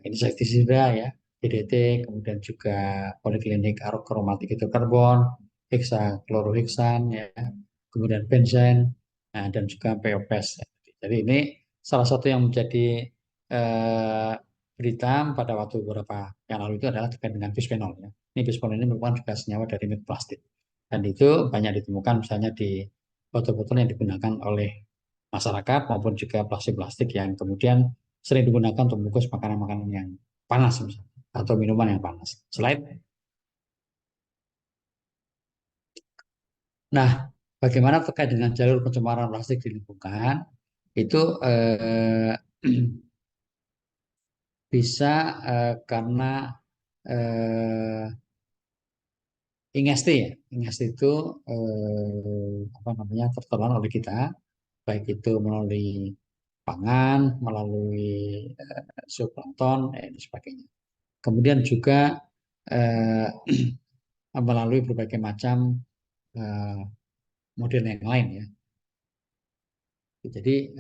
insektisida ya, DDT, kemudian juga poliklinik aromatik hidrokarbon, heksakloroheksan ya, kemudian benzen, dan juga POPs. Jadi ini salah satu yang menjadi berita pada waktu beberapa yang lalu itu adalah terkait dengan bisphenol ya. Ini bisphenol ini merupakan juga senyawa dari mikroplastik. Dan itu banyak ditemukan misalnya di botol-botol yang digunakan oleh masyarakat maupun juga plastik-plastik yang kemudian sering digunakan untuk membungkus makanan-makanan yang panas misalnya, atau minuman yang panas. Slide. Nah, bagaimana terkait dengan jalur pencemaran plastik di lingkungan? Itu bisa karena ingesti ya. Ingesti itu apa namanya tertelan oleh kita, baik itu melalui pangan, melalui zooplankton, dan sebagainya. Kemudian juga melalui berbagai macam model yang lain ya. Jadi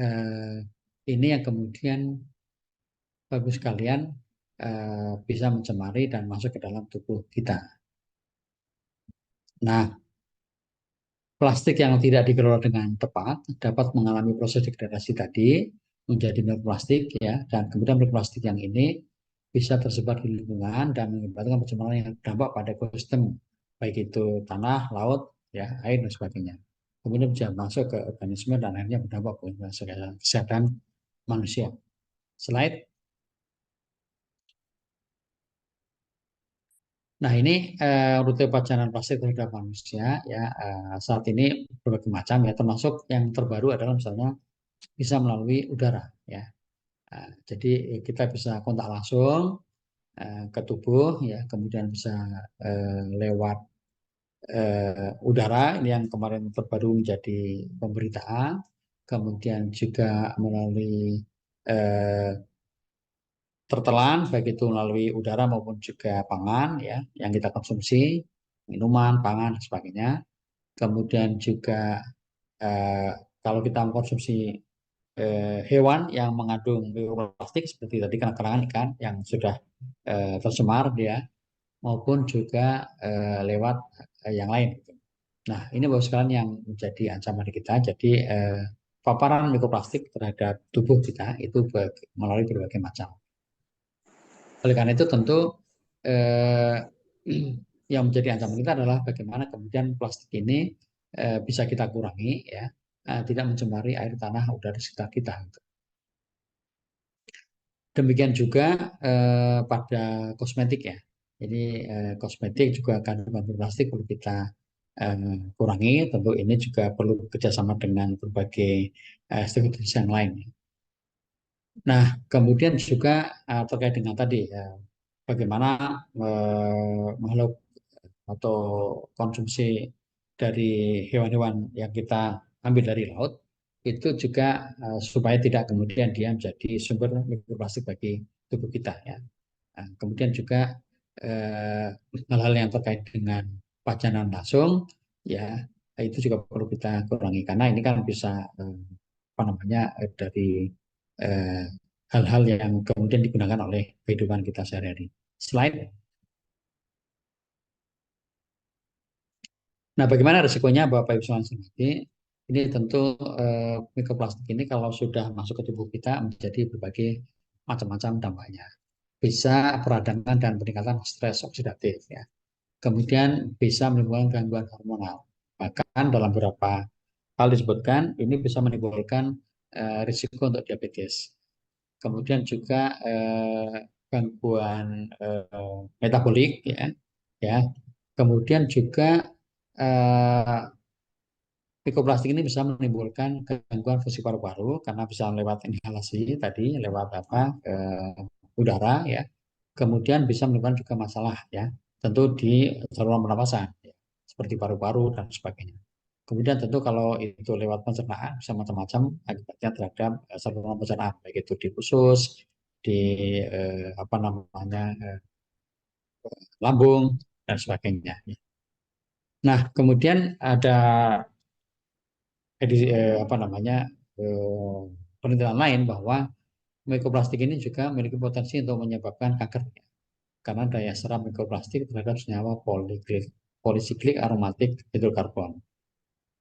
ini yang kemudian bagus sekalian bisa mencemari dan masuk ke dalam tubuh kita. Nah, plastik yang tidak dikelola dengan tepat dapat mengalami proses degradasi tadi menjadi mikroplastik ya, dan kemudian mikroplastik yang ini bisa tersebar di lingkungan dan menyebabkan pencemaran yang berdampak pada ekosistem baik itu tanah, laut, ya, air dan sebagainya. Kemudian bisa masuk ke organisme dan akhirnya berdampak pada kesehatan manusia. Slide. Nah, ini rute pajanan plastik terhadap manusia ya, saat ini berbagai macam ya, termasuk yang terbaru adalah misalnya bisa melalui udara ya. Jadi kita bisa kontak langsung ke tubuh ya, kemudian bisa lewat udara, ini yang kemarin terbaru menjadi pemberitaan, kemudian juga melalui eh, tertelan, baik itu melalui udara maupun juga pangan ya, yang kita konsumsi, minuman, pangan, dan sebagainya. Kemudian juga eh, kalau kita mengkonsumsi hewan yang mengandung mikroplastik seperti tadi kerangan ikan yang sudah tercemar dia, maupun juga lewat yang lain. Nah, ini baru sekalian yang menjadi ancaman kita. Jadi paparan mikroplastik terhadap tubuh kita itu melalui berbagai macam. Oleh karena itu tentu eh, yang menjadi ancaman kita adalah bagaimana kemudian plastik ini bisa kita kurangi ya, tidak mencemari air, tanah, udara sekitar kita. Demikian juga pada kosmetik ya. Jadi kosmetik juga kandungan plastik perlu kita kurangi. Tentu ini juga perlu kerjasama dengan berbagai stakeholders yang lain. Nah, kemudian juga terkait dengan tadi bagaimana makhluk atau konsumsi dari hewan-hewan yang kita ambil dari laut itu juga supaya tidak kemudian dia menjadi sumber mikroplastik bagi tubuh kita ya. Nah, kemudian juga hal-hal yang terkait dengan pajanan langsung ya, itu juga perlu kita kurangi karena ini kan bisa apa namanya dari eh, hal-hal yang kemudian digunakan oleh kehidupan kita sehari-hari. Slide. Nah, bagaimana risikonya Bapak Ibu sekalian? Ini tentu mikroplastik ini kalau sudah masuk ke tubuh kita menjadi berbagai macam-macam dampaknya. Bisa peradangan dan peningkatan stres oksidatif ya. Kemudian bisa menimbulkan gangguan hormonal. Bahkan dalam beberapa hal disebutkan ini bisa menimbulkan risiko untuk diabetes. Kemudian juga gangguan metabolik ya. Kemudian juga eh, mikroplastik ini bisa menimbulkan gangguan fungsi paru-paru karena bisa lewat inhalasi tadi, lewat udara ya. Kemudian bisa menimbulkan juga masalah ya, tentu di saluran pernapasan ya, seperti paru-paru dan sebagainya. Kemudian tentu kalau itu lewat pencernaan bisa macam-macam akibatnya terhadap saluran pencernaan, baik itu di usus, di apa namanya lambung dan sebagainya. Nah, kemudian ada apa namanya penelitian lain bahwa mikroplastik ini juga memiliki potensi untuk menyebabkan kanker karena daya serap mikroplastik terhadap senyawa polisiklik aromatik hidrokarbon.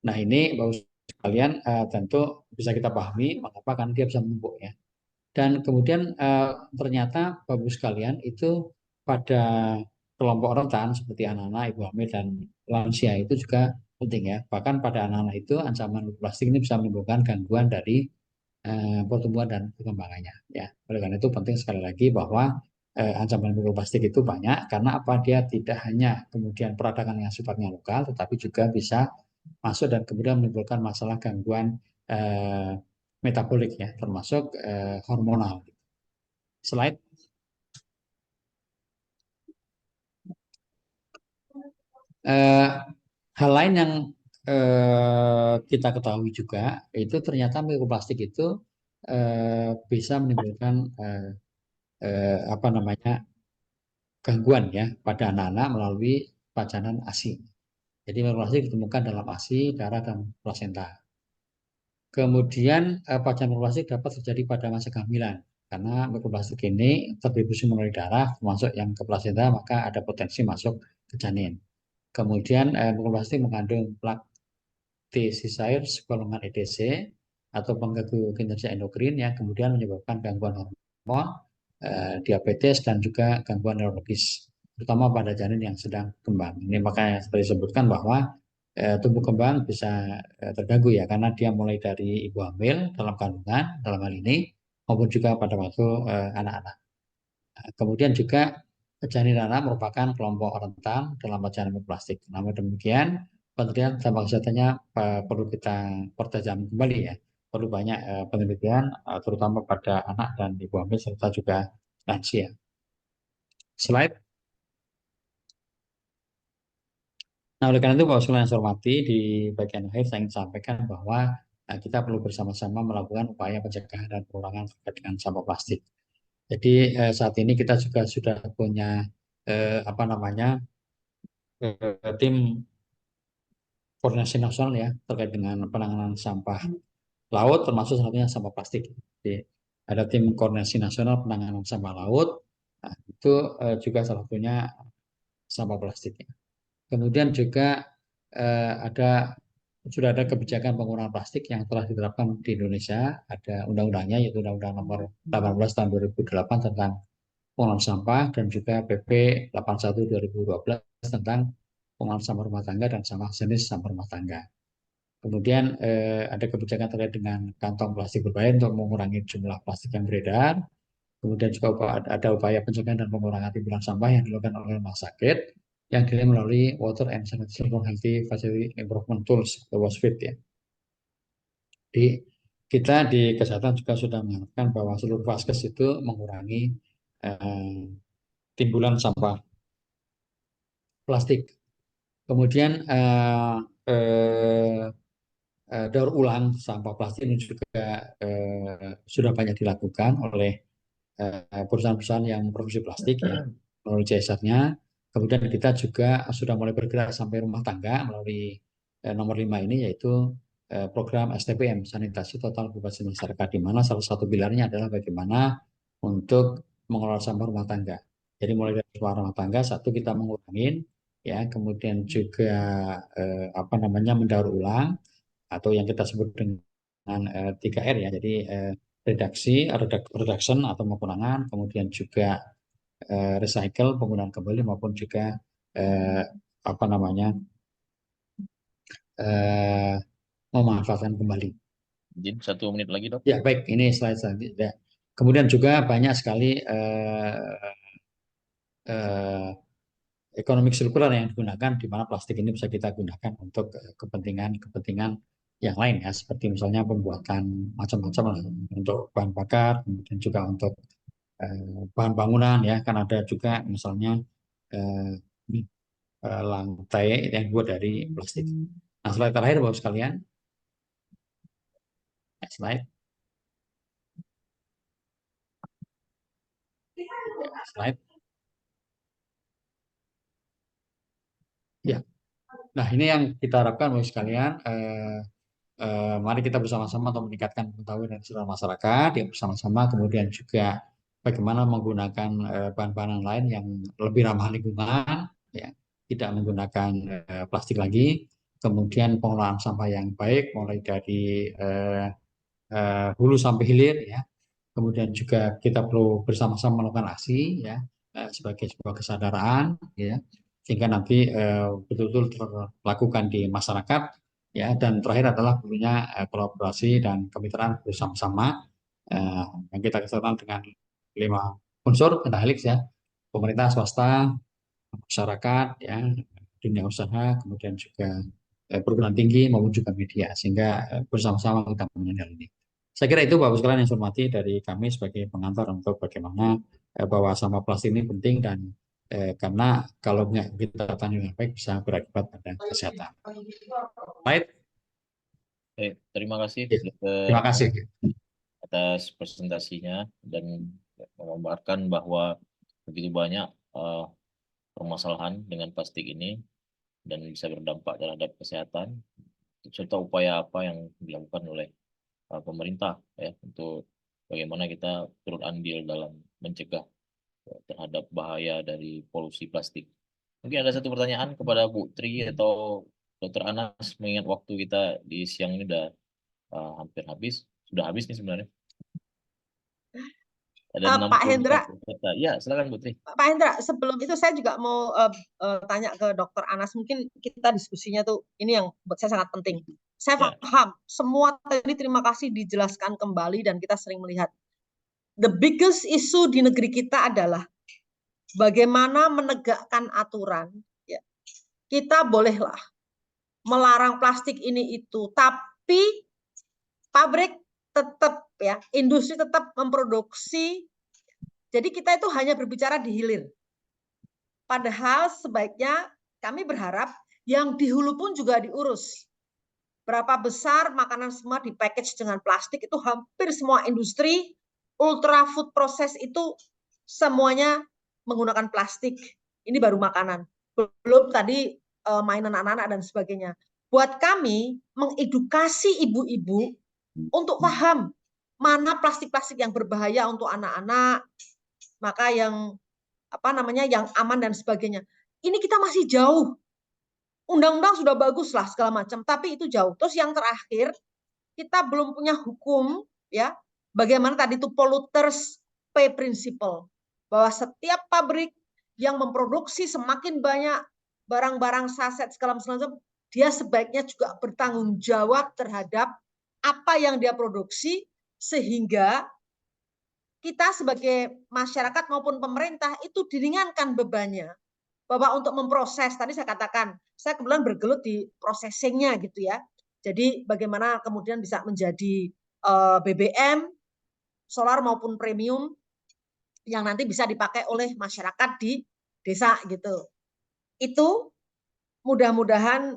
Nah, ini bagus sekalian tentu bisa kita pahami mengapa kan dia bisa menumpuk ya. Dan kemudian ternyata bagus sekalian itu pada kelompok rentan seperti anak-anak, ibu hamil dan lansia itu juga penting ya. Bahkan pada anak-anak itu ancaman plastik ini bisa menimbulkan gangguan dari pertumbuhan dan perkembangannya ya. Oleh karena itu penting sekali lagi bahwa ancaman mikroplastik itu banyak karena apa, dia tidak hanya kemudian peradangan yang sifatnya lokal tetapi juga bisa masuk dan kemudian menimbulkan masalah gangguan metabolik ya, termasuk hormonal. Slide. Hal lain yang kita ketahui juga itu ternyata mikroplastik itu bisa menimbulkan apa namanya gangguan ya pada anak-anak melalui pajanan ASI. Jadi mikroplastik ditemukan dalam ASI, darah dan plasenta. Kemudian pajanan mikroplastik dapat terjadi pada masa kehamilan karena mikroplastik ini terdistribusi melalui darah, termasuk yang ke plasenta, maka ada potensi masuk ke janin. Kemudian mikroplastik mengandung plak T-Sisires golongan ETC atau pengganggu kinerja endokrin yang kemudian menyebabkan gangguan hormon, diabetes dan juga gangguan neurologis, terutama pada janin yang sedang kembang. Ini makanya seperti disebutkan bahwa tumbuh kembang bisa terganggu ya karena dia mulai dari ibu hamil dalam kandungan dalam hal ini maupun juga pada waktu anak-anak. Kemudian juga janin anak merupakan kelompok rentan dalam pecahan mikroplastik. Namun demikian, penelitian dampak kesehatannya perlu kita pertajam kembali ya. Perlu banyak penelitian, terutama pada anak dan ibu hamil serta juga lansia. Slide. Nah, oleh karena itu, Bapak sekalian yang saya hormati, di bagian akhir saya ingin sampaikan bahwa kita perlu bersama-sama melakukan upaya pencegahan dan pengurangan terkait dengan sampah plastik. Jadi saat ini kita juga sudah punya tim koordinasi nasional ya terkait dengan penanganan sampah laut, termasuk salah satunya sampah plastik. Jadi ada tim koordinasi nasional penanganan sampah laut, nah, itu juga salah satunya sampah plastik. Kemudian juga sudah ada kebijakan pengurangan plastik yang telah diterapkan di Indonesia. Ada undang-undangnya, yaitu Undang-Undang Nomor 18 Tahun 2008 tentang pengelolaan sampah, dan juga PP 81 2012 tentang pengelolaan sampah rumah tangga dan sampah jenis sampah rumah tangga. Kemudian ada kebijakan terkait dengan kantong plastik berbayar untuk mengurangi jumlah plastik yang beredar. Kemudian juga ada upaya pencegahan dan pengurangan timbulan sampah yang dilakukan oleh rumah sakit yang dinilai melalui Water and Sanitation Healthy Facility Improvement Tools atau WASFIT ya. Jadi kita di kesehatan juga sudah mengharapkan bahwa seluruh vaskes itu mengurangi timbulan sampah plastik. Kemudian daur ulang sampah plastik ini juga sudah banyak dilakukan oleh perusahaan-perusahaan yang memproduksi plastik ya, melalui CSR-nya. Kemudian kita juga sudah mulai bergerak sampai rumah tangga melalui nomor 5 ini, yaitu program STPM, Sanitasi Total Bebas Masyarakat, di mana salah satu pilarnya adalah bagaimana untuk mengelola sampah rumah tangga. Jadi mulai dari rumah tangga, satu kita mengurangi ya, kemudian juga mendaur ulang atau yang kita sebut dengan 3R ya. Jadi reduction atau pengurangan, kemudian juga recycle, penggunaan kembali, maupun juga memanfaatkan kembali. Izin 1 menit lagi, Dok. Ya, baik, ini slide selanjutnya. Kemudian juga banyak sekali ekonomi sirkular yang digunakan, di mana plastik ini bisa kita gunakan untuk kepentingan yang lain ya, seperti misalnya pembuatan macam-macam untuk bahan bakar, kemudian juga untuk bahan bangunan ya, kan ada juga misalnya lantai yang dibuat dari plastik. Nah, slide terakhir Bapak sekalian. Next slide. Slide. Ya. Nah, ini yang kita harapkan Bapak sekalian. Mari kita bersama-sama untuk meningkatkan pengetahuan dan kesadaran masyarakat ya, bersama-sama, kemudian juga bagaimana menggunakan bahan-bahan lain yang lebih ramah lingkungan ya, tidak menggunakan plastik lagi, kemudian pengelolaan sampah yang baik mulai dari hulu sampai hilir ya. Kemudian juga kita perlu bersama-sama melakukan aksi ya, sebagai sebuah kesadaran ya, sehingga nanti betul-betul terlakukan di masyarakat ya. Dan terakhir adalah perlunya kolaborasi dan kemitraan bersama-sama yang kita kesatukan dengan 5 unsur pentahelix ya: pemerintah, swasta, masyarakat ya, dunia usaha, kemudian juga perguruan tinggi maupun juga media, sehingga bersama-sama kita mengenal ini. Saya kira itu Bapak sekalian yang saya hormati dari kami sebagai pengantar untuk bagaimana bahwa sampah plastik ini penting, dan karena kalau nggak kita tangani dengan baik bisa berakibat pada kesehatan. Baik. Terima kasih Terima kasih atas presentasinya dan menggambarkan bahwa begitu banyak permasalahan dengan plastik ini dan bisa berdampak terhadap kesehatan, serta upaya apa yang dilakukan oleh pemerintah ya untuk bagaimana kita turut andil dalam mencegah terhadap bahaya dari polusi plastik. Mungkin ada satu pertanyaan kepada Bu Tri atau Dr. Anas, mengingat waktu kita di siang ini sudah hampir habis. Sudah habis nih sebenarnya. Ada Pak Hendra. Ya, silakan Bu Tri. Pak Hendra, sebelum itu saya juga mau tanya ke Dr. Anas. Mungkin kita diskusinya tuh ini yang buat saya sangat penting. Saya paham semua tadi, terima kasih dijelaskan kembali dan kita sering melihat. the biggest issue di negeri kita adalah bagaimana menegakkan aturan. Ya. Kita bolehlah melarang plastik ini itu, tapi pabrik tetap ya, industri tetap memproduksi. Jadi kita itu hanya berbicara di hilir. Padahal sebaiknya kami berharap yang di hulu pun juga diurus. Berapa besar makanan semua di package dengan plastik, itu hampir semua industri ultra food process itu semuanya menggunakan plastik. Ini baru makanan. Belum tadi mainan anak-anak dan sebagainya. Buat kami mengedukasi ibu-ibu untuk paham mana plastik-plastik yang berbahaya untuk anak-anak, maka yang yang aman dan sebagainya. Ini kita masih jauh. Undang-undang sudah bagus lah segala macam, tapi itu jauh. Terus yang terakhir, kita belum punya hukum ya. Bagaimana tadi itu polluters pay principle, bahwa setiap pabrik yang memproduksi semakin banyak barang-barang saset segala macam, dia sebaiknya juga bertanggung jawab terhadap apa yang dia produksi, sehingga kita sebagai masyarakat maupun pemerintah itu diringankan bebannya. Bahwa untuk memproses, tadi saya katakan, saya kebetulan bergelut di processingnya gitu ya. Jadi bagaimana kemudian bisa menjadi BBM, solar maupun premium, yang nanti bisa dipakai oleh masyarakat di desa gitu. Itu mudah-mudahan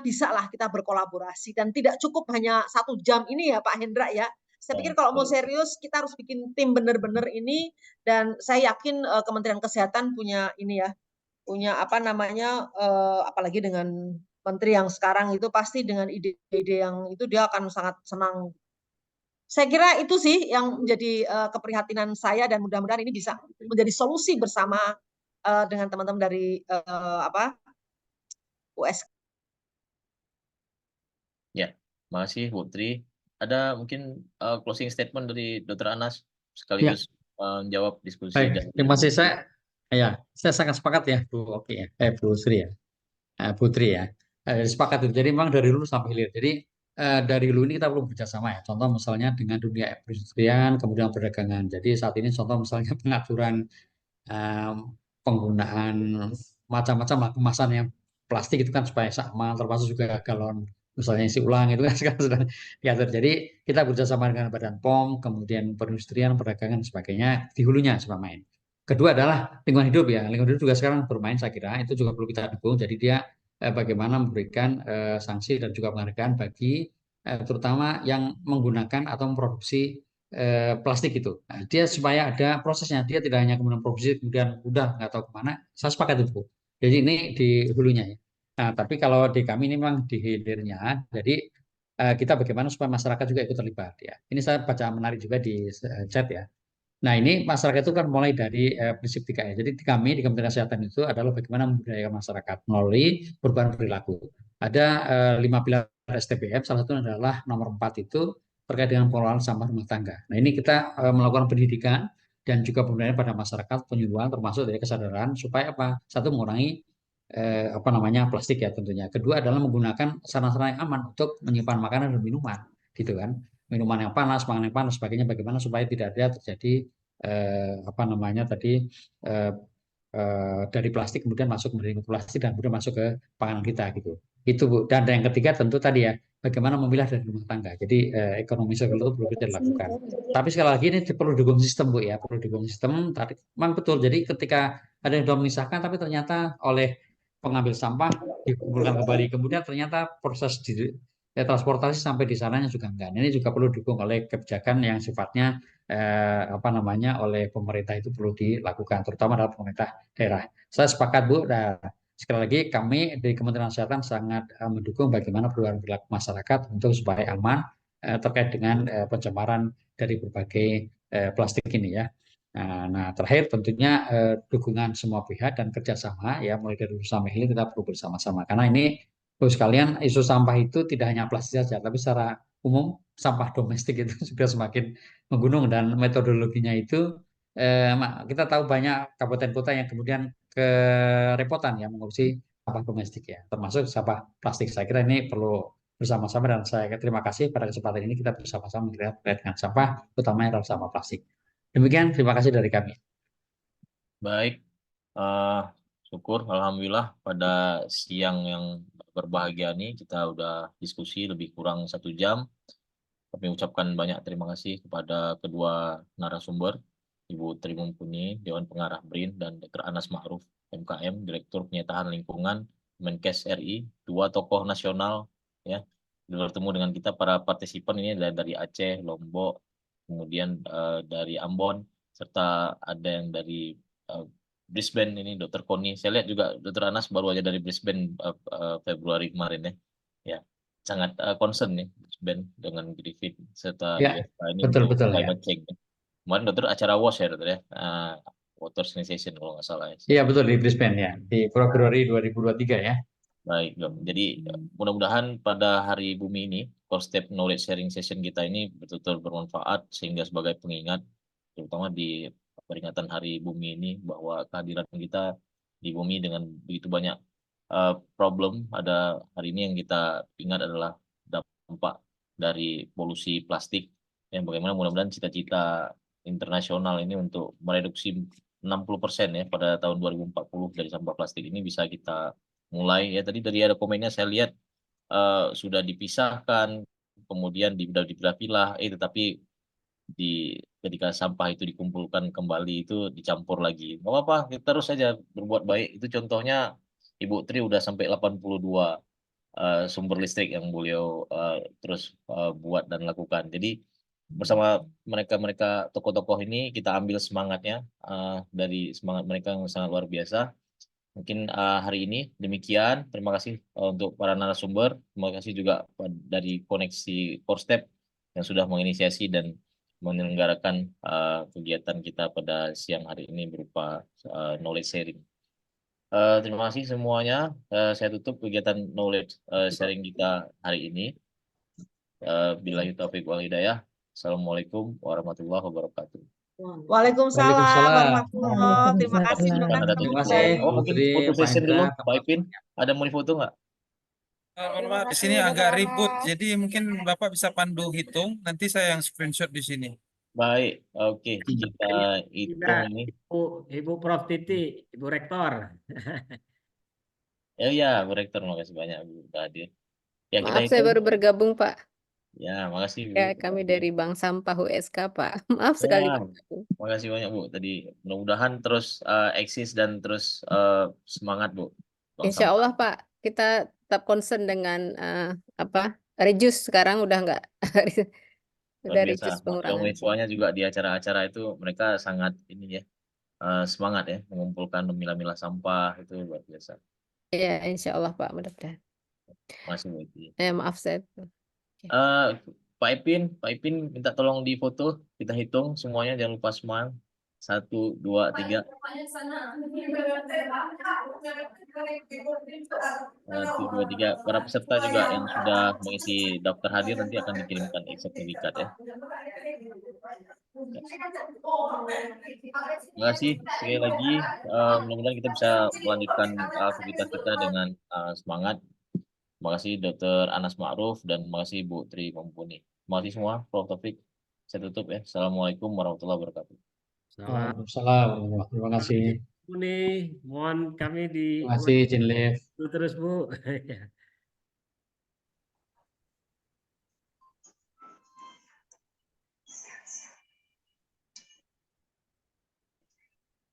bisa lah kita berkolaborasi, dan tidak cukup hanya 1 jam ini ya Pak Hendra ya. Saya pikir kalau mau serius kita harus bikin tim benar-benar ini, dan saya yakin Kementerian Kesehatan punya ini ya, punya apalagi dengan menteri yang sekarang itu pasti dengan ide-ide yang itu dia akan sangat senang. Saya kira itu sih yang menjadi keprihatinan saya, dan mudah-mudahan ini bisa menjadi solusi bersama dengan teman-teman dari US. Ya, makasih Bu Tri. Ada mungkin closing statement dari Dr. Anas sekaligus menjawab diskusi. Baik, terima kasih. Saya sangat sepakat ya Bu Oki ya, Bu Sri ya, Putri ya. Sepakat itu. Jadi memang dari hulu sampai hilir. Jadi dari hulu ini kita perlu bekerjasama ya. Contoh misalnya dengan dunia perindustrian, kemudian perdagangan. Jadi saat ini contoh misalnya pengaturan penggunaan macam-macam kemasan yang plastik itu kan supaya sama, termasuk juga galon misalnya isi ulang itu kan sekarang sudah diatur. Jadi kita bekerjasama dengan Badan POM, kemudian perindustrian, perdagangan dan sebagainya di hulunya supaya main. Kedua adalah lingkungan hidup ya. Lingkungan hidup juga sekarang bermain, saya kira itu juga perlu kita dukung. Jadi dia bagaimana memberikan sanksi dan juga penghargaan bagi terutama yang menggunakan atau memproduksi plastik itu. Nah, dia supaya ada prosesnya, dia tidak hanya kemudian produksi kemudian udah nggak tahu kemana. Saya sepakat itu. Jadi ini di hulunya ya. Nah, tapi kalau di kami ini memang di hilirnya. Jadi kita bagaimana supaya masyarakat juga ikut terlibat ya. Ini saya baca menarik juga di chat ya. Nah, ini masyarakat itu kan mulai dari prinsip 3 ya. Jadi di kami di Kementerian Kesehatan itu adalah bagaimana memberdayakan masyarakat melalui perubahan perilaku. Ada 5 pilar STBM, salah satu adalah nomor 4 itu terkait dengan pengelolaan sampah rumah tangga. Nah, ini kita melakukan pendidikan dan juga pemberdayaan pada masyarakat, penyuluhan termasuk dari kesadaran supaya apa? Satu, mengurangi plastik ya tentunya. Kedua adalah menggunakan sarana-sarana yang aman untuk menyimpan makanan dan minuman, gitu kan. Minuman yang panas, makanan yang panas, sebagainya. Bagaimana supaya tidak ada terjadi dari plastik kemudian masuk menjadi plastik dan kemudian masuk ke panganan kita gitu. Itu Bu. Dan yang ketiga tentu tadi ya, bagaimana memilah dari rumah tangga. Jadi ekonomi sirkular itu perlu kita lakukan. Tapi sekali lagi ini perlu dukung sistem Bu ya, perlu dukung sistem. Tadi memang betul. Jadi ketika ada yang sudah memisahkan tapi ternyata oleh pengambil sampah dikumpulkan kembali, kemudian ternyata proses transportasi sampai di sananya juga enggak. Ini juga perlu didukung oleh kebijakan yang sifatnya oleh pemerintah itu perlu dilakukan, terutama dalam pemerintah daerah. Saya sepakat Bu. Nah, sekali lagi kami di Kementerian Kesehatan sangat mendukung bagaimana perubahan perilaku masyarakat untuk supaya aman terkait dengan pencemaran dari berbagai plastik ini ya. Nah, terakhir tentunya dukungan semua pihak dan kerjasama ya, mulai dari sampai hilir kita perlu bersama-sama, karena ini sekalian isu sampah itu tidak hanya plastik saja, tapi secara umum sampah domestik itu sudah semakin menggunung, dan metodologinya itu kita tahu banyak kabupaten kota yang kemudian kerepotan ya mengurusi sampah domestik ya, termasuk sampah plastik. Saya kira ini perlu bersama-sama, dan saya terima kasih pada kesempatan ini kita bersama-sama melihat dengan sampah, utamanya adalah sampah plastik. Demikian, terima kasih dari kami. Baik, eh, syukur Alhamdulillah pada siang yang berbahagia ini kita udah diskusi lebih kurang 1 jam. Kami ucapkan banyak terima kasih kepada kedua narasumber, Ibu Tri Mumpuni, Dewan Pengarah BRIN, dan Dr. Anas Ma'ruf, MKM, Direktur Penyitaan Lingkungan, Menkes RI, dua tokoh nasional, ya, bertemu dengan kita para partisipan ini dari Aceh, Lombok, kemudian dari Ambon, serta ada yang dari Brisbane ini Dr. Koni. Saya lihat juga Dr. Anas baru aja dari Brisbane Februari kemarin ya. Ya, sangat concern nih Brisbane dengan Griffith serta Ya, USK ini untuk betul-betul ya. climate change. Kemarin dokter acara WAS ya dokter ya, Water Sanitation kalau nggak salah ya. Iya, betul di Brisbane ya, di Februari 2023 ya. Baik dok. Jadi mudah-mudahan pada Hari Bumi ini, core step knowledge sharing session kita ini betul-betul bermanfaat sehingga sebagai pengingat, terutama di peringatan Hari Bumi ini bahwa kehadiran kita di bumi dengan begitu banyak problem ada hari ini yang kita ingat adalah dampak dari polusi plastik yang bagaimana mudah-mudahan cita-cita internasional ini untuk mereduksi 60% ya pada tahun 2040 dari sampah plastik ini bisa kita mulai ya. Tadi ada komennya saya lihat sudah dipisahkan kemudian sudah dipilah-pilah tetapi ketika sampah itu dikumpulkan kembali itu dicampur lagi. Nggak apa-apa, kita terus saja berbuat baik. Itu contohnya Ibu Tri udah sampai 82 sumber listrik yang beliau terus buat dan lakukan. Jadi bersama mereka tokoh-tokoh ini kita ambil semangatnya dari semangat mereka yang sangat luar biasa. Mungkin hari ini demikian. Terima kasih untuk para narasumber. Terima kasih juga dari Koneksi Core Step yang sudah menginisiasi dan menyelenggarakan kegiatan kita pada siang hari ini berupa knowledge sharing. Terima kasih semuanya. Saya tutup kegiatan knowledge sharing kita hari ini. Billahi taufiq wal hidayah. Assalamualaikum warahmatullahi wabarakatuh. Waalaikumsalam Waalaikumsalam. warahmatullahi wabarakatuh. Terima kasih Kan Mas ada Terima tutup kasih, doa. Oh mungkin Putri, foto Pak session Hendra, dulu, Pak Ipin. Ada mau difoto nggak? Mohon maaf, di sini agak ribut, jadi mungkin Bapak bisa pandu hitung, nanti saya yang screenshot di sini. Baik, oke. Kita hitung ini. Ibu Prof. Titi, Ibu Rektor. Ya, Bu Rektor, makasih banyak Bu udah hadir. Ya, kita Maaf, saya hitung. baru bergabung, Pak. Ya, makasih Bu. Ya, kami dari Bank Sampah USK, Pak. Maaf sekali, Ya, Pak. makasih banyak Bu. Tadi mudah-mudahan terus eksis dan terus semangat Bu. Bang Insya Sampah. Allah, Pak, kita tetap concern dengan reduce sekarang udah nggak Luar udah biasa. reduce pengurangan. Mahasiswa-mahasiswanya juga di acara-acara itu mereka sangat ini ya semangat ya mengumpulkan memilah-milah sampah itu luar biasa. Ya, insya Allah, Pak, mudah-mudahan. Masih Bu Iti. Maaf, saya. Pak Ipin minta tolong difoto, kita hitung semuanya jangan lupa smile. 1, 2, 3. 1, 2, 3. Para peserta juga yang sudah mengisi daftar hadir nanti akan dikirimkan sertifikat ya. Terima kasih sekali lagi. Mudah-mudahan kita bisa melanjutkan aktivitas kita dengan semangat. Terima kasih Dr. Anas Ma'ruf dan terima kasih Bu Tri Mumpuni. Terima kasih semua, Prof. Taufik. Saya tutup ya. Assalamualaikum warahmatullahi wabarakatuh. Waalaikumsalam. Terima kasih. Mohon kami di Terima kasih, Jinliv. terus Bu.